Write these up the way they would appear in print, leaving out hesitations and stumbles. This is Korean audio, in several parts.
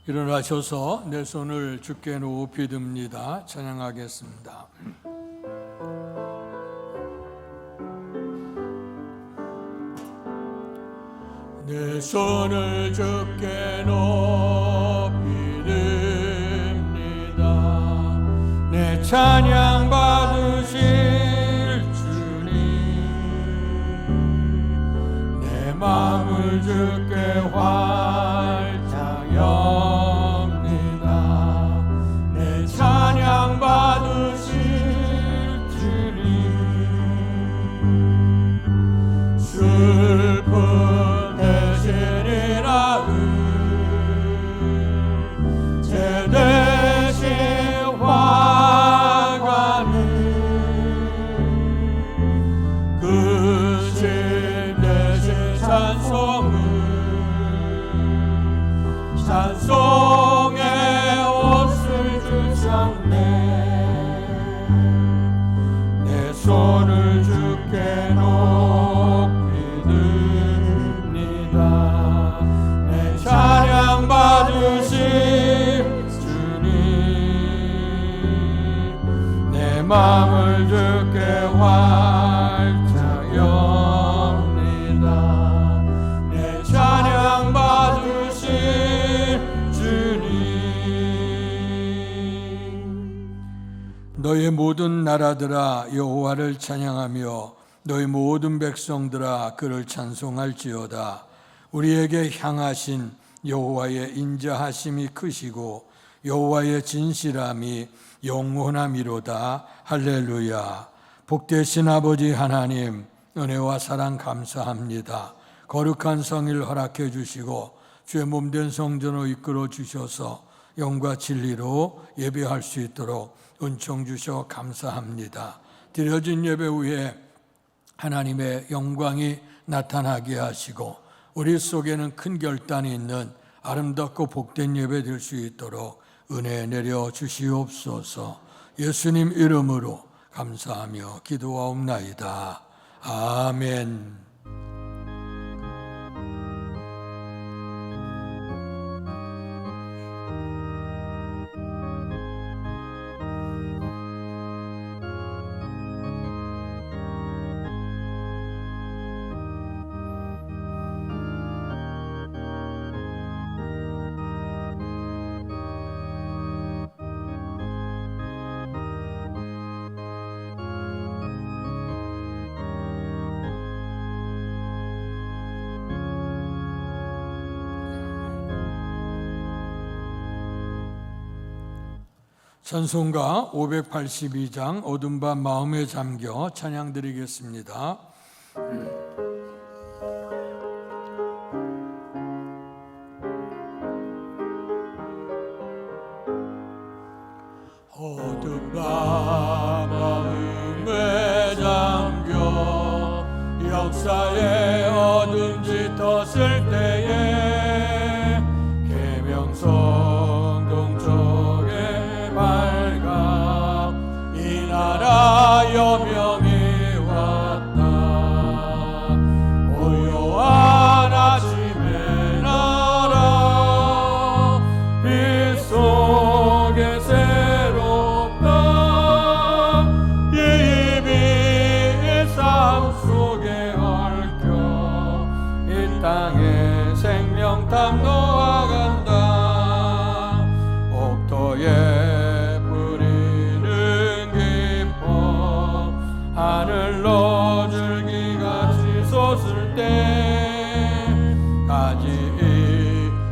일어나셔서 내 손을 주께 높이 듭니다. 찬양하겠습니다. 내 손을 주께 높이 듭니다. 내 찬양 받으실 주님, 내 마음을 주께 활짝 엽니다. 내 찬양 받으실 주님, 슬픈 찬송의 옷을 주셨네. 내 손을 주께 높이 듭니다. 내 찬양 받으실 주님, 내 마음을 주께 활짝 엽니다. 내 찬양 받으실 너희 모든 나라들아 여호와를 찬양하며 너희 모든 백성들아 그를 찬송할지어다. 우리에게 향하신 여호와의 인자하심이 크시고 여호와의 진실함이 영원함이로다. 할렐루야. 복되신 아버지 하나님, 은혜와 사랑 감사합니다. 거룩한 성일 허락해 주시고 주의 몸된 성전으로 이끌어 주셔서 영과 진리로 예배할 수 있도록 은총 주셔 감사합니다. 드려진 예배 후에 하나님의 영광이 나타나게 하시고 우리 속에는 큰 결단이 있는 아름답고 복된 예배 될 수 있도록 은혜 내려 주시옵소서. 예수님 이름으로 감사하며 기도하옵나이다. 아멘. 찬송가 582장 어둠 밤 마음에 잠겨 찬양 드리겠습니다. 어둠 밤 마음에 잠겨 역사의 어둠 짙었을 때에 계명성 동쪽에 밝아 이 나라 여명이 왔다. 고요한 아침의 나라 빛 속에 새롭다. 이 빛 삶 속에 얽혀 이 땅에 생명탐 놓아간다. 옥토에 뿌리는 기뻐 하늘로 줄기가 치솟을 때 가지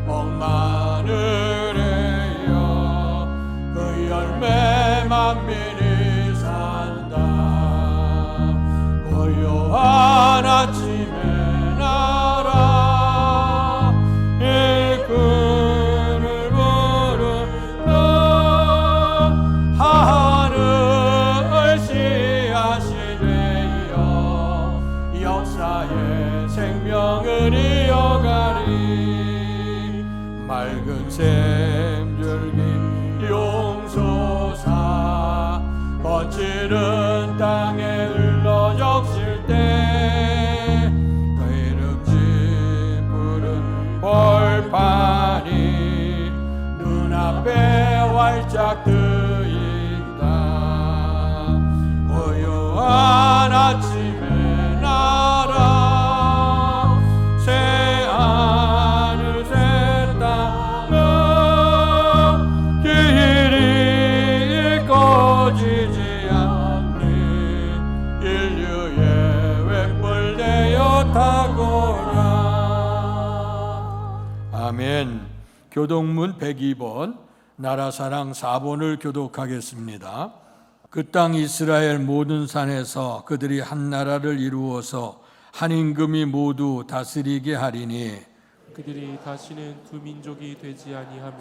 옥마늘에 이어 그 열매 만민이 산다. 고요한 아침의 나라 일꾼을 부른다. 하늘 씨앗이 되어 역사의 생명을 이어가리. 맑은 샘줄기 용솟아 거칠은 땅에 흘러적실 때 그 이름 짚으른 벌판이 싹트이다. 고요한 아침의 나라 새하늘 새 땅은 길이 꺼지지 않니 인류의 웹벌되어 타고라. 아멘. 교동문 102번 나라사랑 4번을 교독하겠습니다. 그 땅 이스라엘 모든 산에서 그들이 한 나라를 이루어서 한 임금이 모두 다스리게 하리니 그들이 다시는 두 민족이 되지 아니하며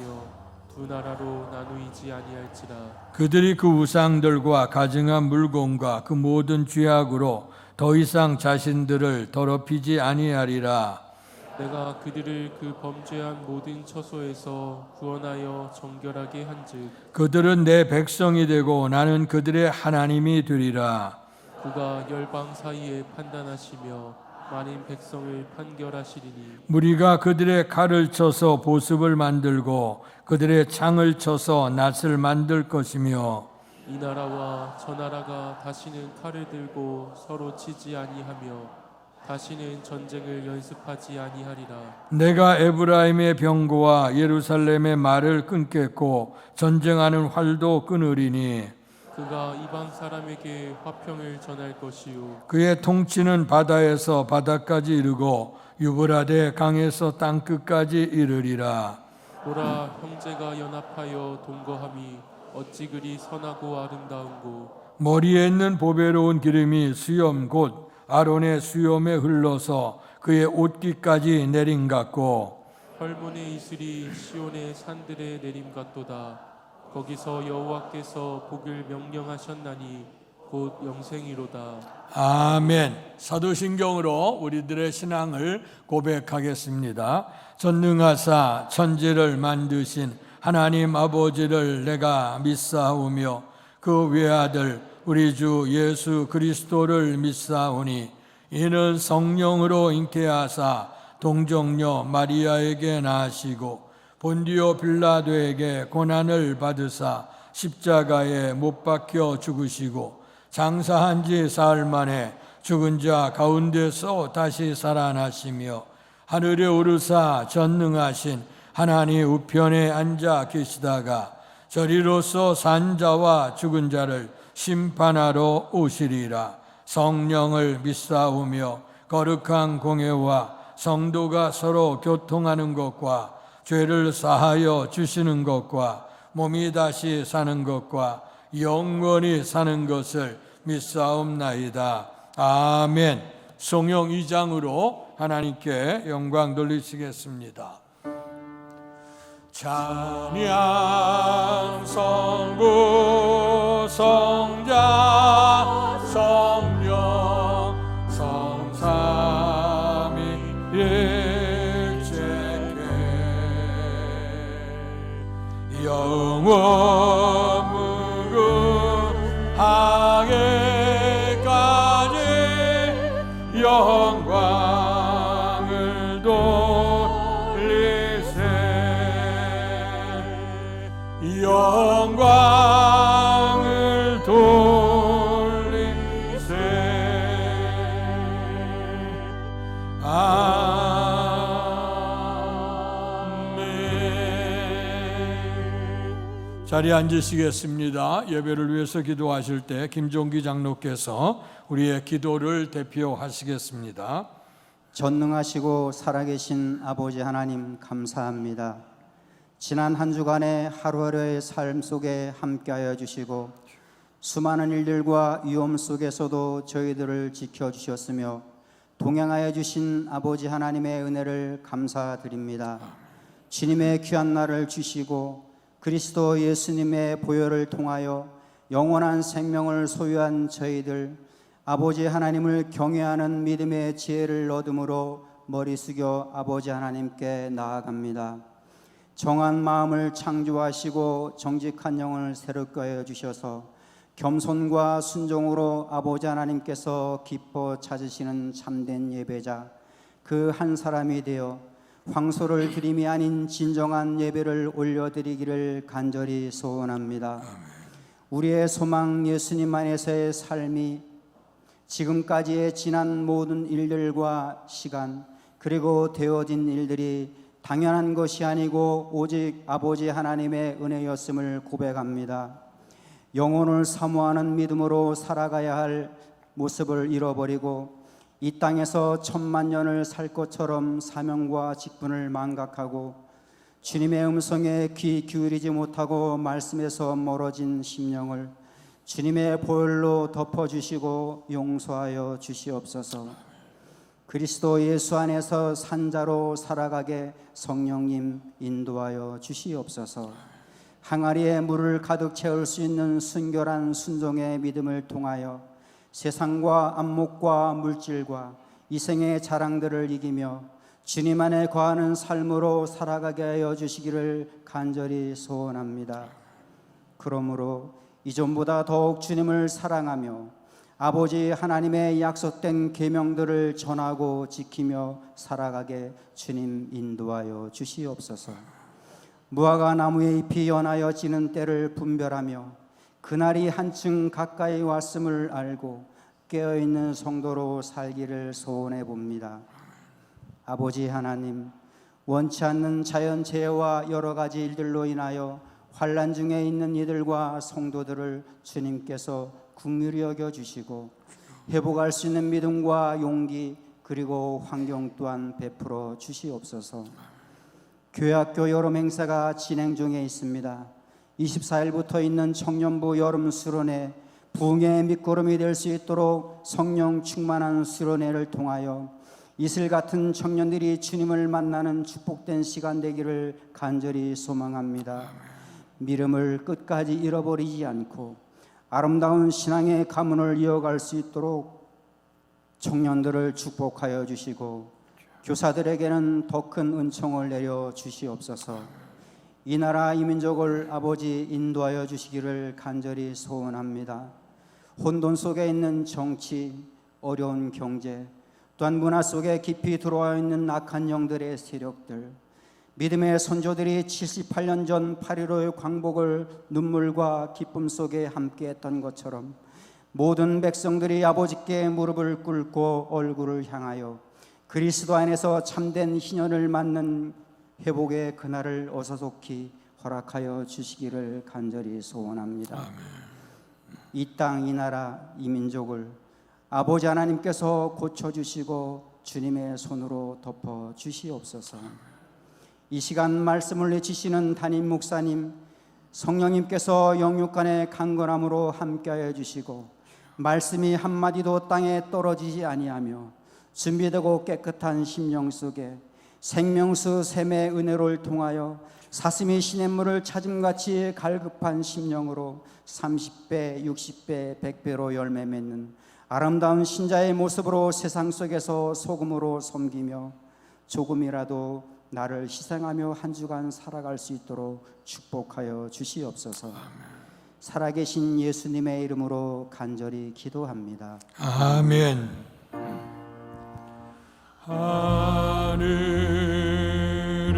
두 나라로 나누이지 아니할지라. 그들이 그 우상들과 가증한 물건과 그 모든 죄악으로 더 이상 자신들을 더럽히지 아니하리라. 내가 그들을 그 범죄한 모든 처소에서 구원하여 정결하게 한즉 그들은 내 백성이 되고 나는 그들의 하나님이 되리라. 그가 열방 사이에 판단하시며 많은 백성을 판결하시리니 무리가 그들의 칼을 쳐서 보습을 만들고 그들의 창을 쳐서 낫을 만들 것이며 이 나라와 저 나라가 다시는 칼을 들고 서로 치지 아니하며 다시는 전쟁을 연습하지 아니하리라. 내가 에브라임의 병거와 예루살렘의 말을 끊겠고 전쟁하는 활도 끊으리니 그가 이방 사람에게 화평을 전할 것이요 그의 통치는 바다에서 바다까지 이르고 유브라데 강에서 땅끝까지 이르리라. 보라, 형제가 연합하여 동거함이 어찌 그리 선하고 아름다운고. 머리에 있는 보배로운 기름이 수염 곧 아론의 수염에 흘러서 그의 옷깃까지 내림 같고 헐몬의 이슬이 시온의 산들에 내림 같도다. 거기서 여호와께서 복을 명령하셨나니 곧 영생이로다. 아멘. 사도신경으로 우리들의 신앙을 고백하겠습니다. 전능하사 천지를 만드신 하나님 아버지를 내가 믿사오며 그 외아들 우리 주 예수 그리스도를 믿사오니 이는 성령으로 잉태하사 동정녀 마리아에게 나시고 본디오 빌라도에게 고난을 받으사 십자가에 못 박혀 죽으시고 장사한 지 사흘 만에 죽은 자 가운데서 다시 살아나시며 하늘에 오르사 전능하신 하나님 우편에 앉아 계시다가 저리로서 산 자와 죽은 자를 심판하러 오시리라. 성령을 믿사오며 거룩한 공회와 성도가 서로 교통하는 것과 죄를 사하여 주시는 것과 몸이 다시 사는 것과 영원히 사는 것을 믿사옵나이다. 아멘. 성령 2장으로 하나님께 영광 돌리시겠습니다. 찬양 성부 성자 성령 성삼위 일체계 영원 무궁하게까지 영광을 돌리세 영광을 돌리세 아멘. 자리에 앉으시겠습니다. 예배를 위해서 기도하실 때 김종기 장로께서 우리의 기도를 대표하시겠습니다. 전능하시고 살아계신 아버지 하나님 감사합니다. 지난 한 주간의 하루하루의 삶 속에 함께하여 주시고 수많은 일들과 위험 속에서도 저희들을 지켜주셨으며 동행하여 주신 아버지 하나님의 은혜를 감사드립니다. 주님의 귀한 날을 주시고 그리스도 예수님의 보혈을 통하여 영원한 생명을 소유한 저희들 아버지 하나님을 경외하는 믿음의 지혜를 얻음으로 머리 숙여 아버지 하나님께 나아갑니다. 정한 마음을 창조하시고 정직한 영을 새롭게 하여 주셔서 겸손과 순종으로 아버지 하나님께서 기뻐 찾으시는 참된 예배자 그 한 사람이 되어 황소를 드림이 아닌 진정한 예배를 올려드리기를 간절히 소원합니다. 우리의 소망 예수님 안에서의 삶이 지금까지의 지난 모든 일들과 시간 그리고 되어진 일들이 당연한 것이 아니고 오직 아버지 하나님의 은혜였음을 고백합니다. 영혼을 사모하는 믿음으로 살아가야 할 모습을 잃어버리고 이 땅에서 천만 년을 살 것처럼 사명과 직분을 망각하고 주님의 음성에 귀 기울이지 못하고 말씀에서 멀어진 심령을 주님의 보혈로 덮어주시고 용서하여 주시옵소서. 그리스도 예수 안에서 산자로 살아가게 성령님 인도하여 주시옵소서. 항아리에 물을 가득 채울 수 있는 순결한 순종의 믿음을 통하여 세상과 안목과 물질과 이생의 자랑들을 이기며 주님 안에 거하는 삶으로 살아가게 하여 주시기를 간절히 소원합니다. 그러므로 이전보다 더욱 주님을 사랑하며 아버지 하나님의 약속된 계명들을 전하고 지키며 살아가게 주님 인도하여 주시옵소서. 무화과 나무의 잎이 연하여 지는 때를 분별하며 그날이 한층 가까이 왔음을 알고 깨어있는 성도로 살기를 소원해 봅니다. 아버지 하나님, 원치 않는 자연재해와 여러 가지 일들로 인하여 환난 중에 있는 이들과 성도들을 주님께서 긍휼히 여겨주시고 회복할 수 있는 믿음과 용기 그리고 환경 또한 베풀어 주시옵소서. 교회학교 여름 행사가 진행 중에 있습니다. 24일부터 있는 청년부 여름 수련회 부흥의 밑거름이 될 수 있도록 성령 충만한 수련회를 통하여 이슬 같은 청년들이 주님을 만나는 축복된 시간 되기를 간절히 소망합니다. 믿음을 끝까지 잃어버리지 않고 아름다운 신앙의 가문을 이어갈 수 있도록 청년들을 축복하여 주시고 교사들에게는 더 큰 은총을 내려 주시옵소서. 이 나라 이 민족을 아버지 인도하여 주시기를 간절히 소원합니다. 혼돈 속에 있는 정치, 어려운 경제, 또한 문화 속에 깊이 들어와 있는 악한 영들의 세력들, 믿음의 선조들이 78년 전 8.15의 광복을 눈물과 기쁨 속에 함께했던 것처럼 모든 백성들이 아버지께 무릎을 꿇고 얼굴을 향하여 그리스도 안에서 참된 희년을 맞는 회복의 그날을 어서속히 허락하여 주시기를 간절히 소원합니다. 이 땅, 이 나라, 이 민족을 아버지 하나님께서 고쳐주시고 주님의 손으로 덮어 주시옵소서. 이 시간 말씀을 내주시는 담임 목사님, 성령님께서 영육간의 강건함으로 함께하여 주시고 말씀이 한마디도 땅에 떨어지지 아니하며 준비되고 깨끗한 심령 속에 생명수 샘의 은혜를 통하여 사슴이 시냇물을 찾음같이 갈급한 심령으로 30배, 60배, 100배로 열매 맺는 아름다운 신자의 모습으로 세상 속에서 소금으로 섬기며 조금이라도 나를 희생하며 한 주간 살아갈 수 있도록 축복하여 주시옵소서. 살아계신 예수님의 이름으로 간절히 기도합니다. 아멘. 하늘에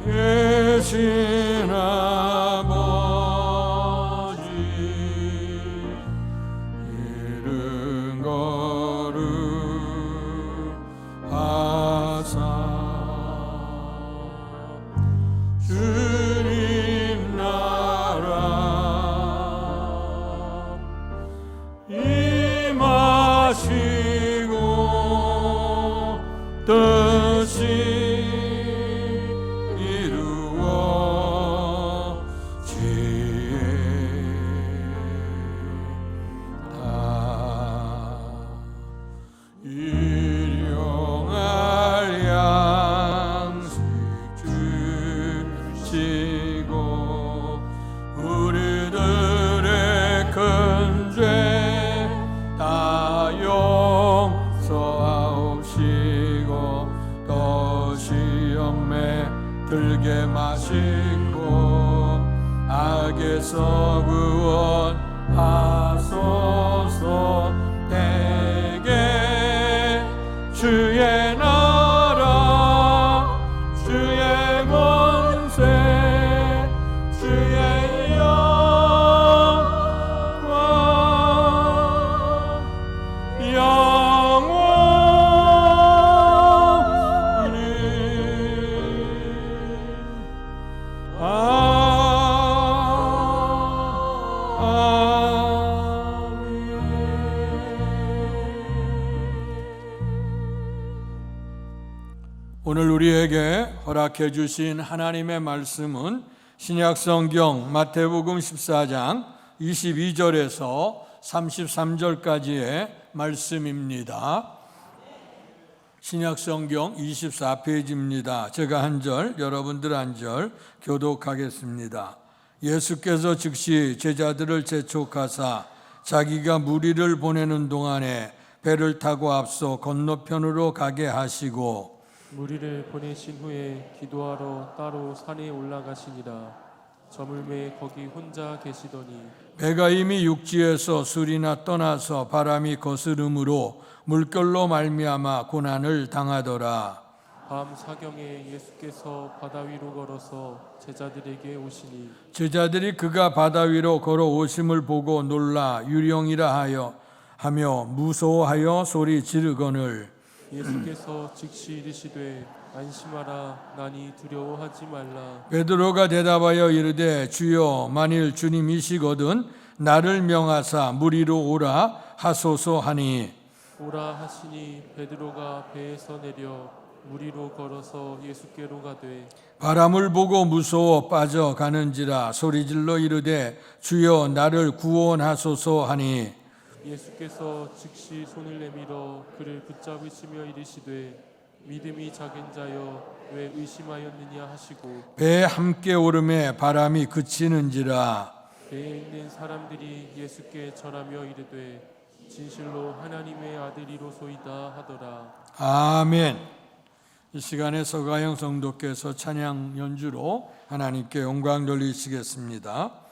계신 아버지 이름 거룩하사 주님 나라 임하시고 뜻이 일용할 양식 주시고 우리들의 큰 죄 다 용서하옵시고 또 시험에 들게 마시고 악에서 구원하소서. 대개 오늘 우리에게 허락해 주신 하나님의 말씀은 신약성경 마태복음 14장 22절에서 33절까지의 말씀입니다. 신약성경 24페이지입니다. 제가 한 절, 여러분들 한 절 교독하겠습니다. 예수께서 즉시 제자들을 재촉하사 자기가 무리를 보내는 동안에 배를 타고 앞서 건너편으로 가게 하시고 무리를 보내신 후에 기도하러 따로 산에 올라가시니라. 저물매 거기 혼자 계시더니 배가 이미 육지에서 술이나 떠나서 바람이 거스름으로 물결로 말미암아 고난을 당하더라. 밤 사경에 예수께서 바다 위로 걸어서 제자들에게 오시니 제자들이 그가 바다 위로 걸어오심을 보고 놀라 유령이라 하며 무서워하여 소리 지르거늘 예수께서 즉시 이르시되 안심하라 나니 두려워하지 말라. 베드로가 대답하여 이르되 주여 만일 주님이시거든 나를 명하사 무리로 오라 하소서 하니 오라 하시니 베드로가 배에서 내려 무리로 걸어서 예수께로 가되 바람을 보고 무서워 빠져가는지라 소리질러 이르되 주여 나를 구원하소서 하니 예수께서 즉시 손을 내밀어 그를 붙잡으시며 이르시되 믿음이 작은 자여 왜 의심하였느냐 하시고 배에 함께 오름에 바람이 그치는지라. 배에 있는 사람들이 예수께 절하며 이르되 진실로 하나님의 아들이로소이다 하더라. 아멘. 이 시간에 서가영 성도께서 찬양 연주로 하나님께 영광 돌리시겠습니다.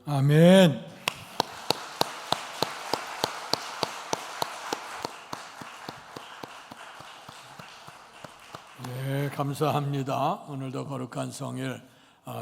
아멘. 네, 감사합니다. 오늘도 거룩한 성일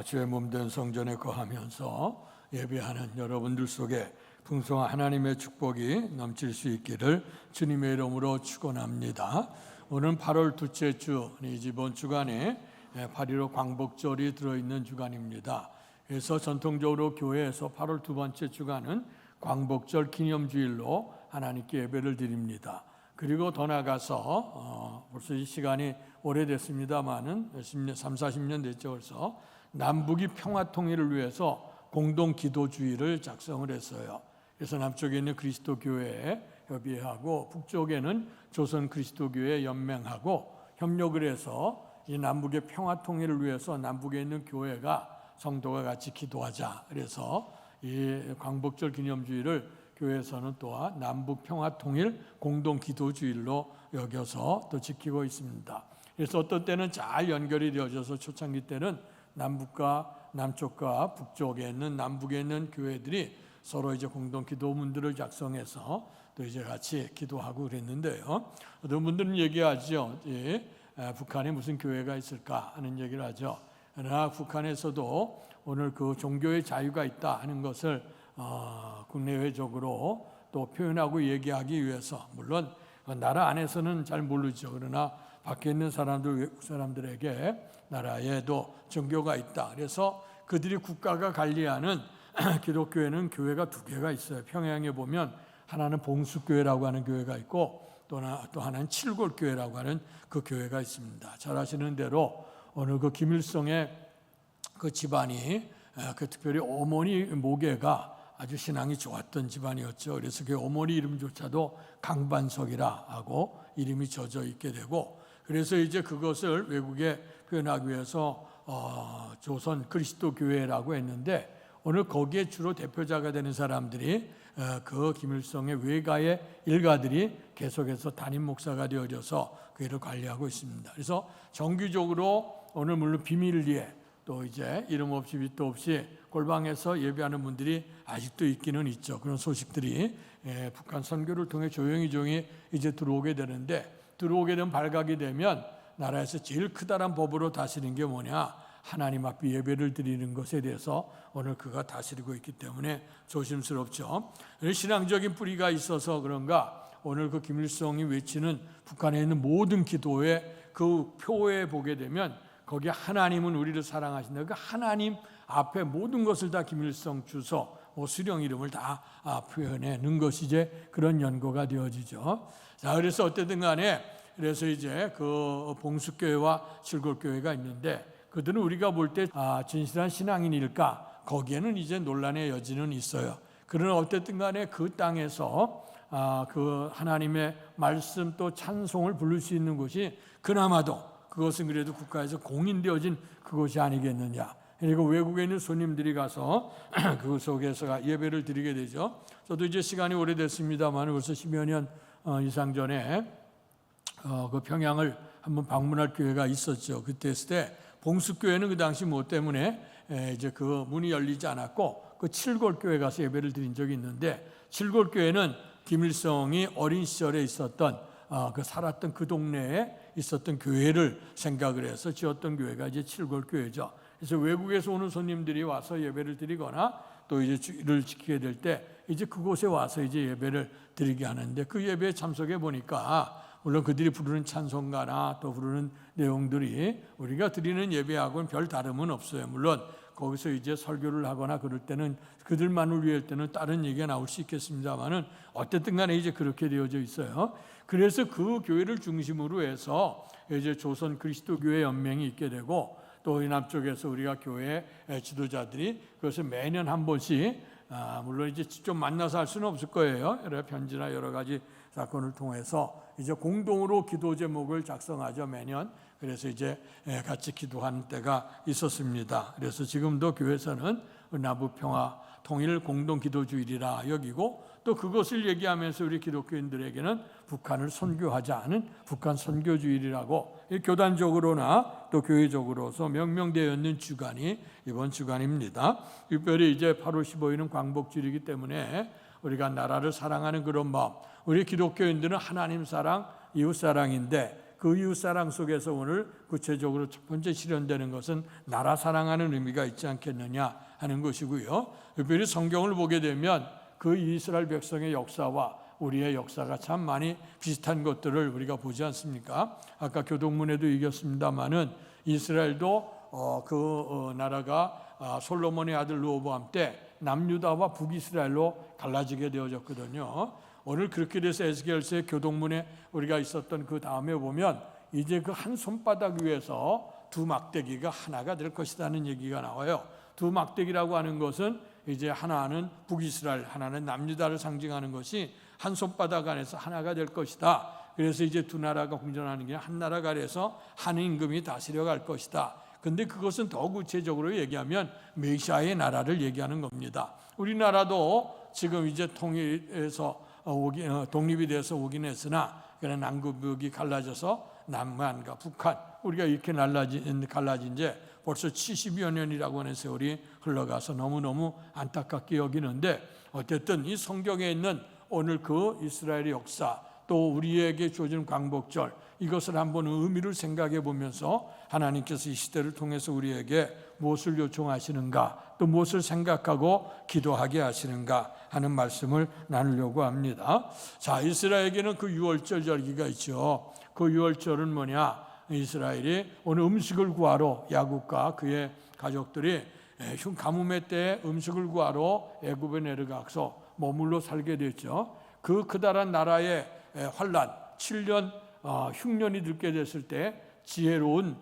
주의 몸된 성전에 거하면서 예배하는 여러분들 속에 풍성한 하나님의 축복이 넘칠 수 있기를 주님의 이름으로 축원합니다. 오늘 8월 둘째 주, 이번 주간에 8.15 광복절이 들어있는 주간입니다. 그래서 전통적으로 교회에서 8월 두 번째 주간은 광복절 기념주일로 하나님께 예배를 드립니다. 그리고 더 나가서 벌써 이 시간이 오래됐습니다만은 30-40년 됐죠. 벌써 남북이 평화통일을 위해서 공동기도주의를 작성을 했어요. 그래서 남쪽에 있는 그리스도교회에 협의하고 북쪽에는 조선 그리스도교회에 연맹하고 협력을 해서 이 남북의 평화통일을 위해서 남북에 있는 교회가 성도가 같이 기도하자. 그래서 이 광복절 기념주의를 교회에서는 또한 남북 평화통일 공동기도주일로 여겨서 또 지키고 있습니다. 그래서 어떤 때는 잘 연결이 되어져서 초창기 때는 남쪽과 북쪽에 있는 남북에 있는 교회들이 서로 이제 공동기도문들을 작성해서 또 이제 같이 기도하고 그랬는데요. 어떤 분들은 얘기하죠. 북한에 무슨 교회가 있을까 하는 얘기를 하죠. 그러나 북한에서도 오늘 그 종교의 자유가 있다 하는 것을 국내외적으로 또 표현하고 얘기하기 위해서, 물론 나라 안에서는 잘 모르죠. 그러나 밖에 있는 사람들, 외국 사람들에게 나라에도 종교가 있다. 그래서 그들이 국가가 관리하는 기독교회는 교회가 두 개가 있어요. 평양에 보면 하나는 봉수교회라고 하는 교회가 있고 또 하나는 칠골교회라고 하는 그 교회가 있습니다. 잘 아시는 대로 오늘 그 김일성의 그 집안이 특별히 어머니 모계가 아주 신앙이 좋았던 집안이었죠. 그래서 그 어머니 이름조차도 강반석이라 하고 이름이 젖어 있게 되고, 그래서 이제 그것을 외국에 표현하기 위해서 조선 그리스도교회라고 했는데, 오늘 거기에 주로 대표자가 되는 사람들이 그 김일성의 외가의 일가들이 계속해서 담임 목사가 되어져서 교회를 관리하고 있습니다. 그래서 정기적으로 오늘 물론 비밀리에 또 이제 이름 없이 빛도 없이 골방에서 예배하는 분들이 아직도 있기는 있죠. 그런 소식들이 북한 선교를 통해 조용히 이제 들어오게 되는데, 들어오게 되면 발각이 되면 나라에서 제일 크다란 법으로 다스리는 게 뭐냐, 하나님 앞에 예배를 드리는 것에 대해서 오늘 그가 다스리고 있기 때문에 조심스럽죠. 신앙적인 뿌리가 있어서 그런가 오늘 그 김일성이 외치는 북한에 있는 모든 기도의 그 표에 보게 되면 거기에 하나님은 우리를 사랑하신다. 그 하나님 앞에 모든 것을 다 김일성 주소, 수령 이름을 다 표현해 놓은 것이 이제 그런 연고가 되어지죠. 자, 그래서 어쨌든 간에 그래서 이제 그 봉수교회와 칠골교회가 있는데, 그들은 우리가 볼 때 진실한 신앙인일까? 거기에는 이제 논란의 여지는 있어요. 그러나 어쨌든 간에 그 땅에서 그 하나님의 말씀 또 찬송을 부를 수 있는 곳이 그나마도 그것은 그래도 국가에서 공인되어진 그것이 아니겠느냐. 그리고 외국에 있는 손님들이 가서 그 속에서 예배를 드리게 되죠. 저도 이제 시간이 오래됐습니다만 벌써 10여 년 이상 전에 그 평양을 한번 방문할 기회가 있었죠. 그때 했을 때 봉수교회는 그 당시 뭐 때문에 이제 그 문이 열리지 않았고 그 칠골교회 가서 예배를 드린 적이 있는데, 칠골교회는 김일성이 어린 시절에 있었던 그 살았던 그 동네에 있었던 교회를 생각을 해서 지었던 교회가 이제 칠골교회죠. 그래서 외국에서 오는 손님들이 와서 예배를 드리거나 또 이제 주일을 지키게 될 때 이제 그곳에 와서 이제 예배를 드리게 하는데, 그 예배에 참석해 보니까 물론 그들이 부르는 찬송가나 또 부르는 내용들이 우리가 드리는 예배하고는 별 다름은 없어요. 물론 거기서 이제 설교를 하거나 그럴 때는 그들만을 위할 때는 다른 얘기가 나올 수 있겠습니다만은 어쨌든 간에 이제 그렇게 되어져 있어요. 그래서 그 교회를 중심으로 해서 이제 조선 그리스도교회 연맹이 있게 되고, 또 이 남쪽에서 우리가 교회 지도자들이 그것을 매년 한 번씩 물론 이제 직접 만나서 할 수는 없을 거예요. 여러 편지나 여러 가지 사건을 통해서 이제 공동으로 기도 제목을 작성하죠, 매년. 그래서 이제 같이 기도하는 때가 있었습니다. 그래서 지금도 교회에서는 남북 평화 통일 공동 기도주일이라 여기고, 또 그것을 얘기하면서 우리 기독교인들에게는 북한을 선교하자는 북한 선교주일이라고 교단적으로나 또 교회적으로서 명명되어 있는 주간이 이번 주간입니다. 특별히 이제 8월 15일은 광복주일이기 때문에 우리가 나라를 사랑하는 그런 마음, 우리 기독교인들은 하나님 사랑, 이웃 사랑인데 그 이웃 사랑 속에서 오늘 구체적으로 첫 번째 실현되는 것은 나라 사랑하는 의미가 있지 않겠느냐 하는 것이고요. 특별히 성경을 보게 되면 그 이스라엘 백성의 역사와 우리의 역사가 참 많이 비슷한 것들을 우리가 보지 않습니까? 아까 교동문에도 얘기했습니다마는 이스라엘도 나라가 솔로몬의 아들 르호보암 때 남유다와 북이스라엘로 갈라지게 되어졌거든요. 오늘 그렇게 돼서 에스겔서의 교동문에 우리가 있었던 그 다음에 보면 이제 그 한 손바닥 위에서 두 막대기가 하나가 될 것이라는 얘기가 나와요. 두 막대기라고 하는 것은 이제 하나는 북이스라엘, 하나는 남유다를 상징하는 것이 한 손바닥 안에서 하나가 될 것이다. 그래서 이제 두 나라가 공존하는 게 한 나라가 돼서 한 임금이 다스려 갈 것이다. 근데 그것은 더 구체적으로 얘기하면 메시아의 나라를 얘기하는 겁니다. 우리나라도 지금 이제 독립이 돼서 오긴 했으나 그런 남북이 갈라져서 남한과 북한 우리가 이렇게 갈라진 지 벌써 70여 년이라고 하는 세월이 흘러가서 너무너무 안타깝게 여기는데, 어쨌든 이 성경에 있는 오늘 그 이스라엘의 역사, 또 우리에게 주어진 광복절, 이것을 한번 의미를 생각해 보면서 하나님께서 이 시대를 통해서 우리에게 무엇을 요청하시는가, 또 무엇을 생각하고 기도하게 하시는가 하는 말씀을 나누려고 합니다. 자, 이스라엘에게는 그 유월절 절기가 있죠. 그 유월절은 뭐냐? 이스라엘이 오늘 음식을 구하러 야곱과 그의 가족들이 가뭄의 때에 음식을 구하러 애굽에 내려가서 머물러 살게 됐죠. 그 크다란 나라의 환란 7년 흉년이 들게 됐을 때 지혜로운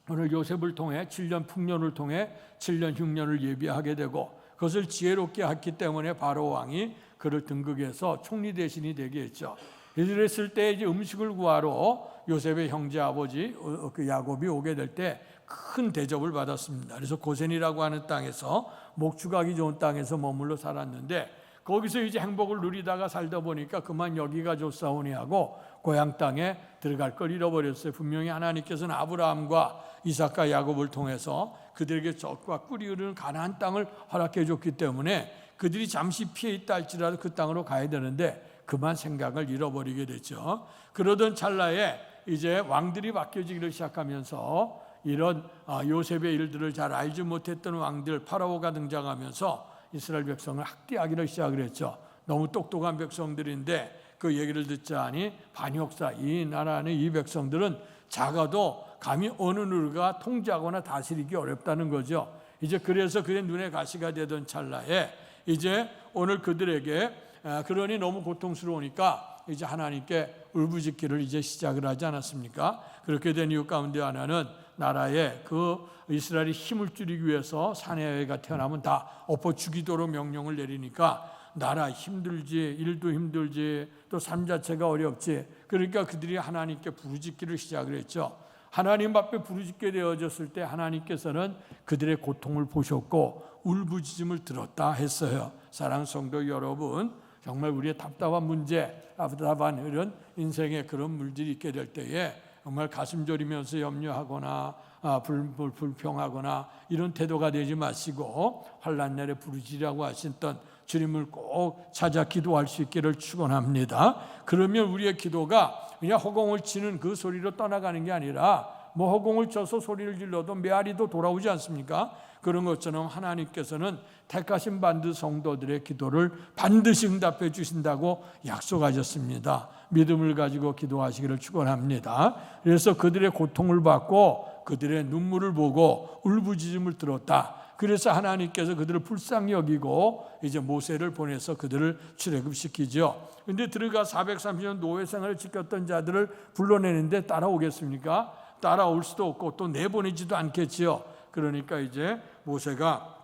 오늘 요셉을 통해 7년 풍년을 통해 7년 흉년을 예비하게 되고, 그것을 지혜롭게 했기 때문에 바로 왕이 그를 등극해서 총리 대신이 되게 했죠. 이랬을 때 이제 음식을 구하러 요셉의 형제 아버지 그 야곱이 오게 될 때 큰 대접을 받았습니다. 그래서 고센이라고 하는 땅에서 목축하기 좋은 땅에서 머물러 살았는데, 거기서 이제 행복을 누리다가 살다 보니까 그만 여기가 좋사오니 하고 고향 땅에 들어갈 걸 잃어버렸어요. 분명히 하나님께서는 아브라함과 이삭과 야곱을 통해서 그들에게 젖과 꿀이 흐르는 가나안 땅을 허락해 줬기 때문에 그들이 잠시 피해 있다 할지라도 그 땅으로 가야 되는데 그만 생각을 잃어버리게 됐죠. 그러던 찰나에 이제 왕들이 바뀌어지기를 시작하면서 이런 요셉의 일들을 잘 알지 못했던 왕들 파라오가 등장하면서 이스라엘 백성을 학대하기를 시작을 했죠. 너무 똑똑한 백성들인데 그 얘기를 듣자니 반역사, 이 나라 안에 이 백성들은 작아도 감히 어느 누가 통제하거나 다스리기 어렵다는 거죠. 이제 그래서 그의 눈에 가시가 되던 찰나에 이제 오늘 그들에게 그러니 너무 고통스러우니까 이제 하나님께 울부짖기를 이제 시작을 하지 않았습니까? 그렇게 된 이유 가운데 하나는 나라에 그 이스라엘이 힘을 줄이기 위해서 사내아이가 태어나면 다 엎어 죽이도록 명령을 내리니까 나라 힘들지, 일도 힘들지, 또 삶 자체가 어렵지. 그러니까 그들이 하나님께 부르짖기를 시작을 했죠. 하나님 앞에 부르짖게 되어졌을 때 하나님께서는 그들의 고통을 보셨고 울부짖음을 들었다 했어요. 사랑하는 성도 여러분, 정말 우리의 답답한 문제, 답답한 이런 인생에 그런 물질이 있게 될 때에 정말 가슴 졸이면서 염려하거나 불평하거나 이런 태도가 되지 마시고 환난 날에 부르짖으라고 하셨던 주님을 꼭 찾아 기도할 수 있기를 축원합니다. 그러면 우리의 기도가 그냥 허공을 치는 그 소리로 떠나가는 게 아니라 뭐 허공을 쳐서 소리를 질러도 메아리도 돌아오지 않습니까? 그런 것처럼 하나님께서는 택하신 반드 성도들의 기도를 반드시 응답해 주신다고 약속하셨습니다. 믿음을 가지고 기도하시기를 축원합니다. 그래서 그들의 고통을 받고 그들의 눈물을 보고 울부짖음을 들었다. 그래서 하나님께서 그들을 불쌍히 여기고 이제 모세를 보내서 그들을 출애굽시키죠. 그런데 들어가 430년 노예 생활을 지켰던 자들을 불러내는데 따라오겠습니까? 따라올 수도 없고 또 내보내지도 않겠지요. 그러니까 이제 모세가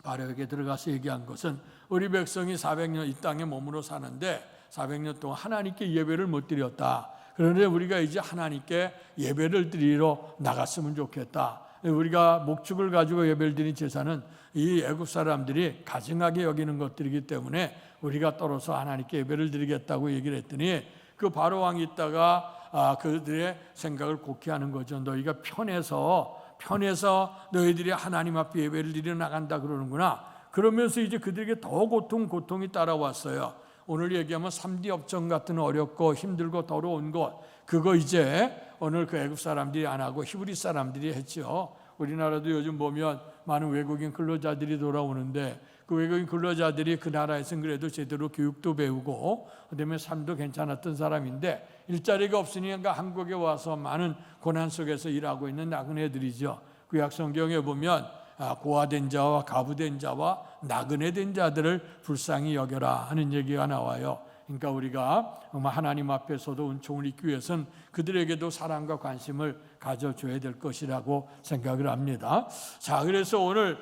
바로에게 들어가서 얘기한 것은 우리 백성이 400년 이 땅에 머물러 사는데 400년 동안 하나님께 예배를 못 드렸다. 그런데 우리가 이제 하나님께 예배를 드리러 나갔으면 좋겠다. 우리가 목축을 가지고 예배를 드린 제사는 이 애굽 사람들이 가증하게 여기는 것들이기 때문에 우리가 떨어서 하나님께 예배를 드리겠다고 얘기를 했더니 그 바로 왕이 있다가 그들의 생각을 곱게 하는 거죠. 너희가 편해서 너희들이 하나님 앞에 예배를 드려 나간다 그러는구나. 그러면서 이제 그들에게 더 고통이 따라왔어요. 오늘 얘기하면 3D 업종 같은 어렵고 힘들고 더러운 것, 그거 이제 오늘 그 애굽 사람들이 안 하고 히브리 사람들이 했죠. 우리나라도 요즘 보면 많은 외국인 근로자들이 돌아오는데 그 외국인 근로자들이 그 나라에서는 그래도 제대로 교육도 배우고 그다음에 삶도 괜찮았던 사람인데 일자리가 없으니까 한국에 와서 많은 고난 속에서 일하고 있는 나그네들이죠. 구약 성경에 보면 고아된 자와 가부된 자와 나그네된 자들을 불쌍히 여겨라 하는 얘기가 나와요. 그러니까 우리가 하나님 앞에서도 은총을 입기 위해서는 그들에게도 사랑과 관심을 가져줘야 될 것이라고 생각을 합니다. 자, 그래서 오늘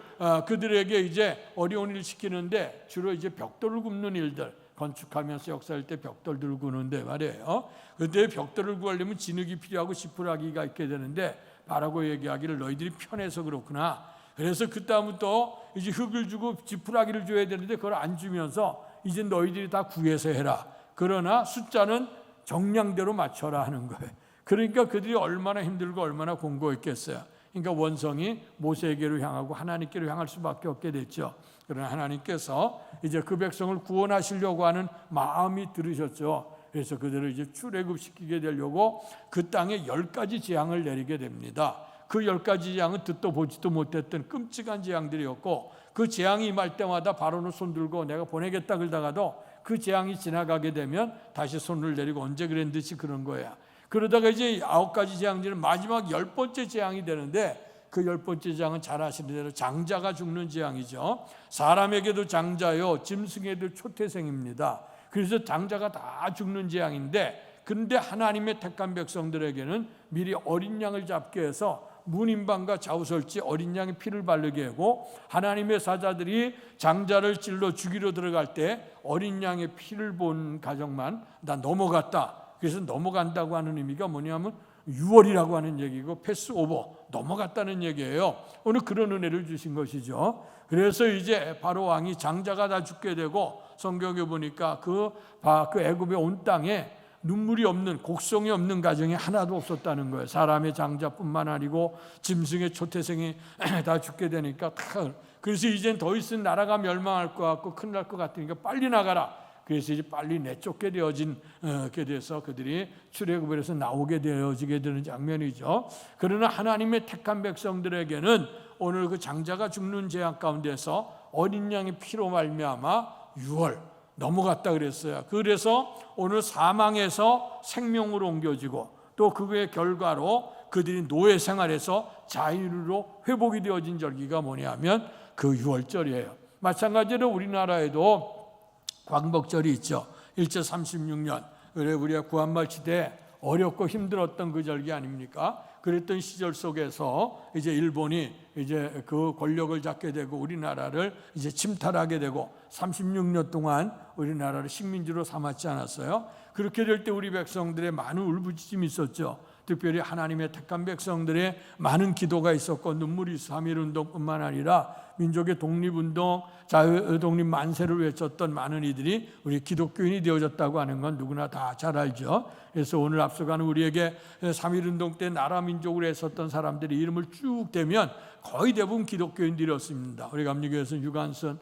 그들에게 이제 어려운 일 시키는데 주로 이제 벽돌을 굽는 일들, 건축하면서 역사할 때 벽돌들을 구는데 말이에요. 그때 벽돌을 구하려면 진흙이 필요하고 지푸라기가 있게 되는데 바라고 얘기하기를 너희들이 편해서 그렇구나. 그래서 그 다음부터 이제 흙을 주고 지푸라기를 줘야 되는데 그걸 안 주면서 이제 너희들이 다 구해서 해라. 그러나 숫자는 정량대로 맞춰라 하는 거예요. 그러니까 그들이 얼마나 힘들고 얼마나 공고했겠어요. 그러니까 원성이 모세에게로 향하고 하나님께로 향할 수밖에 없게 됐죠. 그러나 하나님께서 이제 그 백성을 구원하시려고 하는 마음이 들으셨죠. 그래서 그들을 이제 출애굽시키게 되려고 그 땅에 10가지 재앙을 내리게 됩니다. 그 10가지 재앙은 듣도 보지도 못했던 끔찍한 재앙들이었고 그 재앙이 임할 때마다 바로는 손 들고 내가 보내겠다 그러다가도 그 재앙이 지나가게 되면 다시 손을 내리고 언제 그랬는 듯이 그런 거야. 그러다가 이제 9가지 재앙 중에 마지막 10번째 재앙이 되는데 그 10번째 재앙은 잘 아시는 대로 장자가 죽는 재앙이죠. 사람에게도 장자요 짐승에도 초태생입니다. 그래서 장자가 다 죽는 재앙인데 그런데 하나님의 택한 백성들에게는 미리 어린 양을 잡게 해서 문인방과 좌우설지 어린 양의 피를 바르게 하고 하나님의 사자들이 장자를 찔러 죽이러 들어갈 때 어린 양의 피를 본 가정만 다 넘어갔다. 그래서 넘어간다고 하는 의미가 뭐냐면 유월이라고 하는 얘기고 패스오버 넘어갔다는 얘기예요. 오늘 그런 은혜를 주신 것이죠. 그래서 이제 바로 왕이 장자가 다 죽게 되고 성경에 보니까 그 애굽의 온 땅에 눈물이 없는 곡성이 없는 가정이 하나도 없었다는 거예요. 사람의 장자뿐만 아니고 짐승의 초태생이 다 죽게 되니까 그래서 이젠 더 있으면 나라가 멸망할 것 같고 큰일 날 것 같으니까 빨리 나가라. 그래서 이제 빨리 내쫓게 되어지게 돼서 그들이 출애굽을 해서 나오게 되어지게 되는 장면이죠. 그러나 하나님의 택한 백성들에게는 오늘 그 장자가 죽는 재앙 가운데서 어린 양의 피로 말미암아 유월 넘어갔다 그랬어요. 그래서 오늘 사망에서 생명으로 옮겨지고 또 그의 결과로 그들이 노예 생활에서 자유로 회복이 되어진 절기가 뭐냐면 그 유월절이에요. 마찬가지로 우리나라에도 광복절이 있죠. 일제 36년 우리가 구한말 시대에 어렵고 힘들었던 그 절기 아닙니까? 그랬던 시절 속에서 이제 일본이 이제 그 권력을 잡게 되고 우리나라를 이제 침탈하게 되고 36년 동안 우리나라를 식민지로 삼았지 않았어요? 그렇게 될 때 우리 백성들의 많은 울부짖음이 있었죠. 특별히 하나님의 택한 백성들의 많은 기도가 있었고 눈물이 3.1운동뿐만 아니라 민족의 독립운동, 자유독립 만세를 외쳤던 많은 이들이 우리 기독교인이 되어졌다고 하는 건 누구나 다 잘 알죠. 그래서 오늘 앞서가는 우리에게 3.1운동 때 나라 민족으로 했었던 사람들이 이름을 쭉 대면 거의 대부분 기독교인들이었습니다. 우리 감리교에서는 유관순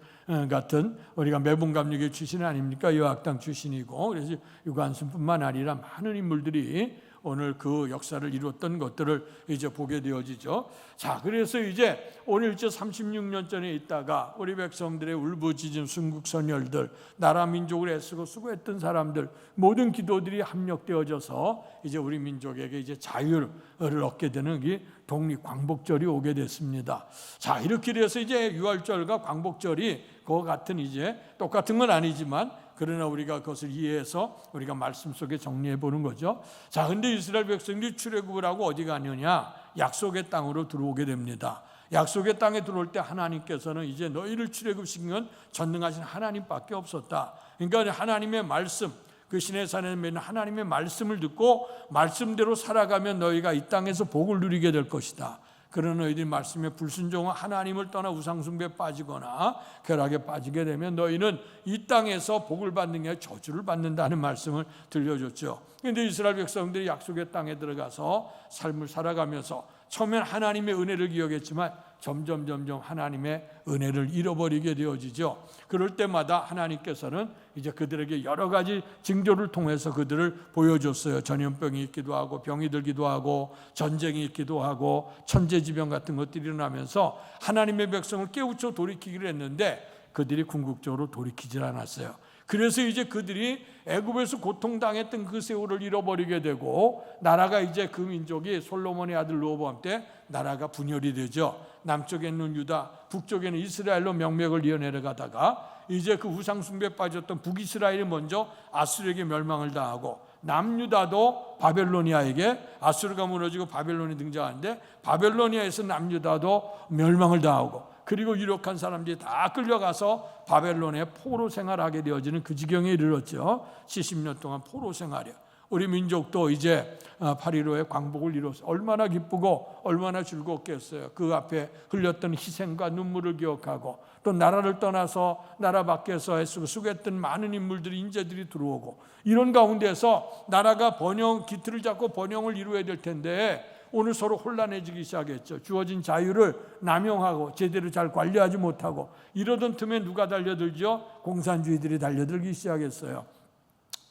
같은 우리가 매봉 감리교 출신 아닙니까? 여학당 출신이고 그래서 유관순뿐만 아니라 많은 인물들이 오늘 그 역사를 이루었던 것들을 이제 보게 되어지죠. 자, 그래서 이제 오늘 36년 전에 있다가 우리 백성들의 울부짖음, 순국선열들, 나라 민족을 애쓰고 수고했던 사람들 모든 기도들이 합력되어져서 이제 우리 민족에게 이제 자유를 얻게 되는 이 독립 광복절이 오게 됐습니다. 자, 이렇게 돼서 이제 유월절과 광복절이 그 같은 이제 똑같은 건 아니지만 그러나 우리가 그것을 이해해서 우리가 말씀 속에 정리해 보는 거죠. 자, 근데 이스라엘 백성들이 출애굽을 하고 어디 가느냐? 약속의 땅으로 들어오게 됩니다. 약속의 땅에 들어올 때 하나님께서는 이제 너희를 출애굽시킨 건 전능하신 하나님밖에 없었다. 그러니까 하나님의 말씀, 그 시내산에 있는 하나님의 말씀을 듣고 말씀대로 살아가면 너희가 이 땅에서 복을 누리게 될 것이다. 그런 너희들이 말씀에 불순종하여 하나님을 떠나 우상숭배에 빠지거나 쾌락에 빠지게 되면 너희는 이 땅에서 복을 받는 게 아니라 저주를 받는다는 말씀을 들려줬죠. 그런데 이스라엘 백성들이 약속의 땅에 들어가서 삶을 살아가면서 처음엔 하나님의 은혜를 기억했지만 점점 하나님의 은혜를 잃어버리게 되어지죠. 그럴 때마다 하나님께서는 이제 그들에게 여러 가지 징조를 통해서 그들을 보여줬어요. 전염병이 있기도 하고 병이 들기도 하고 전쟁이 있기도 하고 천재지변 같은 것들이 일어나면서 하나님의 백성을 깨우쳐 돌이키기를 했는데 그들이 궁극적으로 돌이키질 않았어요. 그래서 이제 그들이 애굽에서 고통당했던 그 세월을 잃어버리게 되고 나라가 이제 그 민족이 솔로몬의 아들 르호보암 때 나라가 분열이 되죠. 남쪽에 있는 유다, 북쪽에는 이스라엘로 명맥을 이어내려가다가 이제 그 우상숭배에 빠졌던 북이스라엘이 먼저 아수르에게 멸망을 당하고 남유다도 바벨로니아에게, 아수르가 무너지고 바벨론이 등장하는데 바벨로니아에서 남유다도 멸망을 당하고, 그리고 유력한 사람들이 다 끌려가서 바벨론의 포로 생활하게 되어지는 그 지경에 이르렀죠. 70년 동안 포로 생활이요. 우리 민족도 이제 8.15의 광복을 이뤘어요. 얼마나 기쁘고 얼마나 즐겁겠어요. 그 앞에 흘렸던 희생과 눈물을 기억하고 또 나라를 떠나서 나라 밖에서 애쓰고 수고했던 많은 인물들이, 인재들이 들어오고, 이런 가운데서 나라가 기틀을 잡고 번영을 이루어야 될 텐데 오늘 서로 혼란해지기 시작했죠. 주어진 자유를 남용하고 제대로 잘 관리하지 못하고, 이러던 틈에 누가 달려들죠? 공산주의들이 달려들기 시작했어요.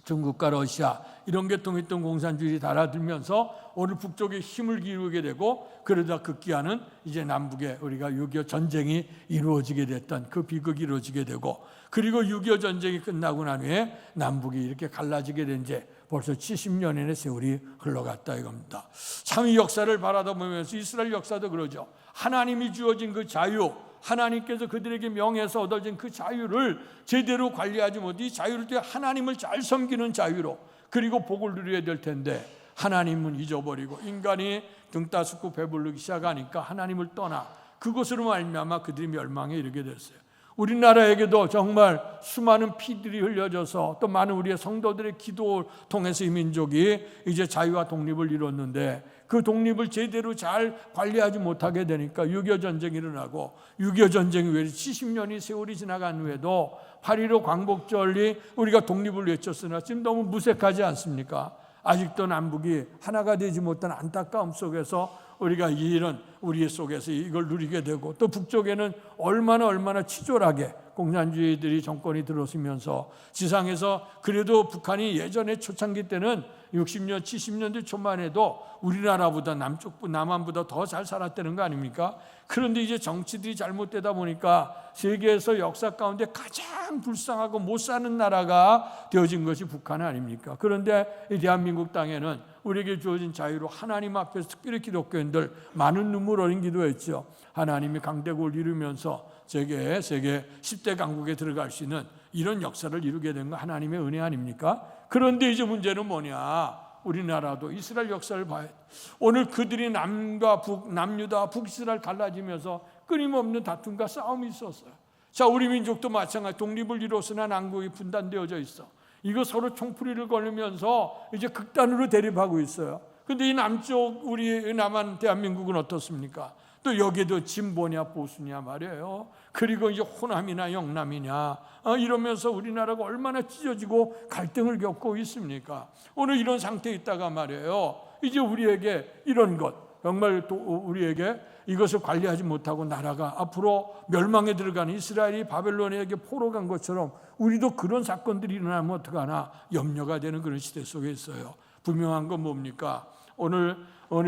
중국과 러시아 이런 계통에 있던 공산주의들이 달아들면서 오늘 북쪽에 힘을 기울이게 되고, 그러다 급기야는 이제 남북에 우리가 6.25 전쟁이 이루어지게 됐던 그 비극이 이루어지게 되고, 그리고 6.25 전쟁이 끝나고 난 후에 남북이 이렇게 갈라지게 된 지 벌써 70년의 세월이 흘러갔다 이겁니다. 참 이 역사를 바라보면서 이스라엘 역사도 그러죠. 하나님이 주어진 그 자유, 하나님께서 그들에게 명해서 얻어진 그 자유를 제대로 관리하지 못해 이 자유를 통해 하나님을 잘 섬기는 자유로, 그리고 복을 누려야 될 텐데 하나님은 잊어버리고 인간이 등 따스고 배부르기 시작하니까 하나님을 떠나 그것으로 말미암아 그들이 멸망에 이르게 됐어요. 우리나라에게도 정말 수많은 피들이 흘려져서 또 많은 우리의 성도들의 기도를 통해서 이 민족이 이제 자유와 독립을 이뤘는데 그 독립을 제대로 잘 관리하지 못하게 되니까 6.25 전쟁이 일어나고, 6.25 전쟁이 왜 70년이 세월이 지나간 후에도 8.15 광복절이 우리가 독립을 외쳤으나 지금 너무 무색하지 않습니까? 아직도 남북이 하나가 되지 못한 안타까움 속에서 우리가 이런 우리 속에서 이걸 누리게 되고, 또 북쪽에는 얼마나 치졸하게 공산주의들이 정권이 들어서면서 지상에서, 그래도 북한이 예전에 초창기 때는 60년, 70년대 초만 해도 우리나라보다 남한보다 더 잘 살았다는 거 아닙니까? 그런데 이제 정치들이 잘못되다 보니까 세계에서 역사 가운데 가장 불쌍하고 못 사는 나라가 되어진 것이 북한 아닙니까? 그런데 이 대한민국 땅에는 우리에게 주어진 자유로 하나님 앞에서 특별히 기독교인들 많은 눈물 어린 기도했죠. 하나님이 강대국을 이루면서 세계 10대 강국에 들어갈 수 있는 이런 역사를 이루게 된 건 하나님의 은혜 아닙니까? 그런데 이제 문제는 뭐냐? 우리나라도 이스라엘 역사를 봐야 돼. 오늘 그들이 남과 북, 남유다, 북이스라엘 갈라지면서 끊임없는 다툼과 싸움이 있었어요. 자, 우리 민족도 마찬가지. 독립을 이뤘으나 남북이 분단되어져 있어. 이거 서로 총풀이를 걸으면서 이제 극단으로 대립하고 있어요. 근데 이 남쪽 우리 남한 대한민국은 어떻습니까? 또 여기도 진보냐 보수냐 말이에요. 그리고 이제 호남이나 영남이냐 이러면서 우리나라가 얼마나 찢어지고 갈등을 겪고 있습니까? 오늘 이런 상태에 있다가 말이에요. 이제 우리에게 이런 것, 정말 또 우리에게 이것을 관리하지 못하고 나라가 앞으로 멸망에 들어가는 이스라엘이 바벨론에게 포로 간 것처럼 우리도 그런 사건들이 일어나면 어떡하나 염려가 되는 그런 시대 속에 있어요. 분명한 건 뭡니까? 오늘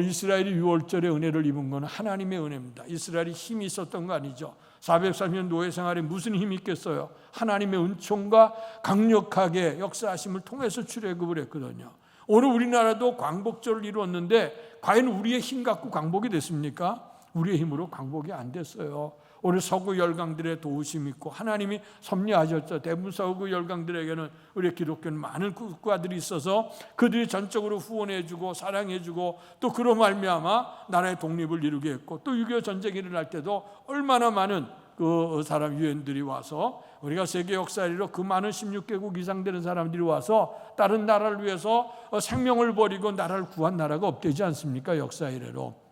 이스라엘이 6월절에 은혜를 입은 건 하나님의 은혜입니다. 이스라엘이 힘이 있었던 거 아니죠. 430년 노예 생활에 무슨 힘이 있겠어요? 하나님의 은총과 강력하게 역사하심을 통해서 출애굽을 했거든요. 오늘 우리나라도 광복절을 이루었는데 과연 우리의 힘 갖고 광복이 됐습니까? 우리의 힘으로 광복이 안 됐어요. 오늘 서구 열강들의 도우심이 있고 하나님이 섭리하셨죠. 대부분 서구 열강들에게는 우리 기독교는 많은 국가들이 있어서 그들이 전적으로 후원해주고 사랑해주고 또 그로 말미암아 나라의 독립을 이루게 했고, 또 6.25 전쟁이 일어날 때도 얼마나 많은 그 사람 유엔들이 와서 우리가 세계 역사 이래로 그 많은 16개국 이상 되는 사람들이 와서 다른 나라를 위해서 생명을 버리고 나라를 구한 나라가 없대지 않습니까? 역사 이래로.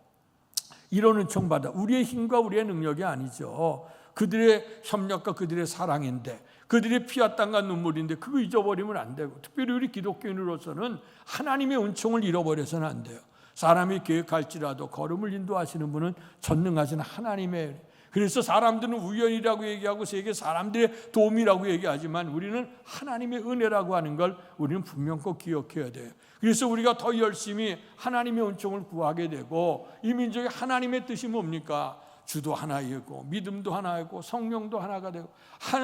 이런 은총 받아. 우리의 힘과 우리의 능력이 아니죠. 그들의 협력과 그들의 사랑인데, 그들의 피와 땀과 눈물인데 그거 잊어버리면 안 되고, 특별히 우리 기독교인으로서는 하나님의 은총을 잃어버려서는 안 돼요. 사람이 계획할지라도 걸음을 인도하시는 분은 전능하신 하나님의, 그래서 사람들은 우연이라고 얘기하고 세계 사람들의 도움이라고 얘기하지만 우리는 하나님의 은혜라고 하는 걸 우리는 분명 꼭 기억해야 돼요. 그래서 우리가 더 열심히 하나님의 은총을 구하게 되고, 이 민족의 하나님의 뜻이 뭡니까? 주도 하나이고 믿음도 하나이고 성령도 하나가 되고,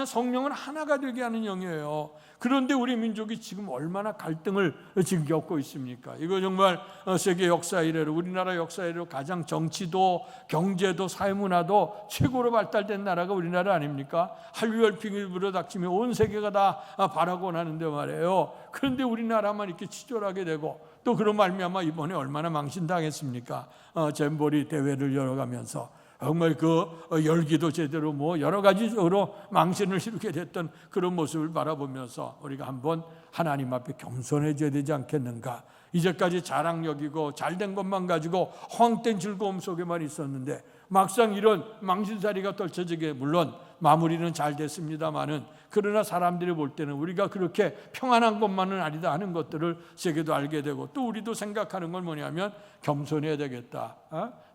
성령은 하나가 되게 하는 영이에요. 그런데 우리 민족이 지금 얼마나 갈등을 지금 겪고 있습니까? 이거 정말 세계 역사 이래로, 우리나라 역사 이래로 가장 정치도 경제도 사회문화도 최고로 발달된 나라가 우리나라 아닙니까? 한류열풍이 불어닥치며 온 세계가 다 바라곤 하는데 말이에요. 그런데 우리나라만 이렇게 치졸하게 되고, 또 그런 말미암아 이번에 얼마나 망신당했습니까? 잼버리 대회를 열어가면서 정말 그 열기도 제대로 여러 가지로 망신을 이루게 됐던 그런 모습을 바라보면서 우리가 한번 하나님 앞에 겸손해져야 되지 않겠는가. 이제까지 자랑 여기고 잘된 것만 가지고 허황된 즐거움 속에만 있었는데, 막상 이런 망신살이가 떨쳐지게, 물론 마무리는 잘 됐습니다마는, 그러나 사람들이 볼 때는 우리가 그렇게 평안한 것만은 아니다 하는 것들을 세계도 알게 되고, 또 우리도 생각하는 건 뭐냐면 겸손해야 되겠다.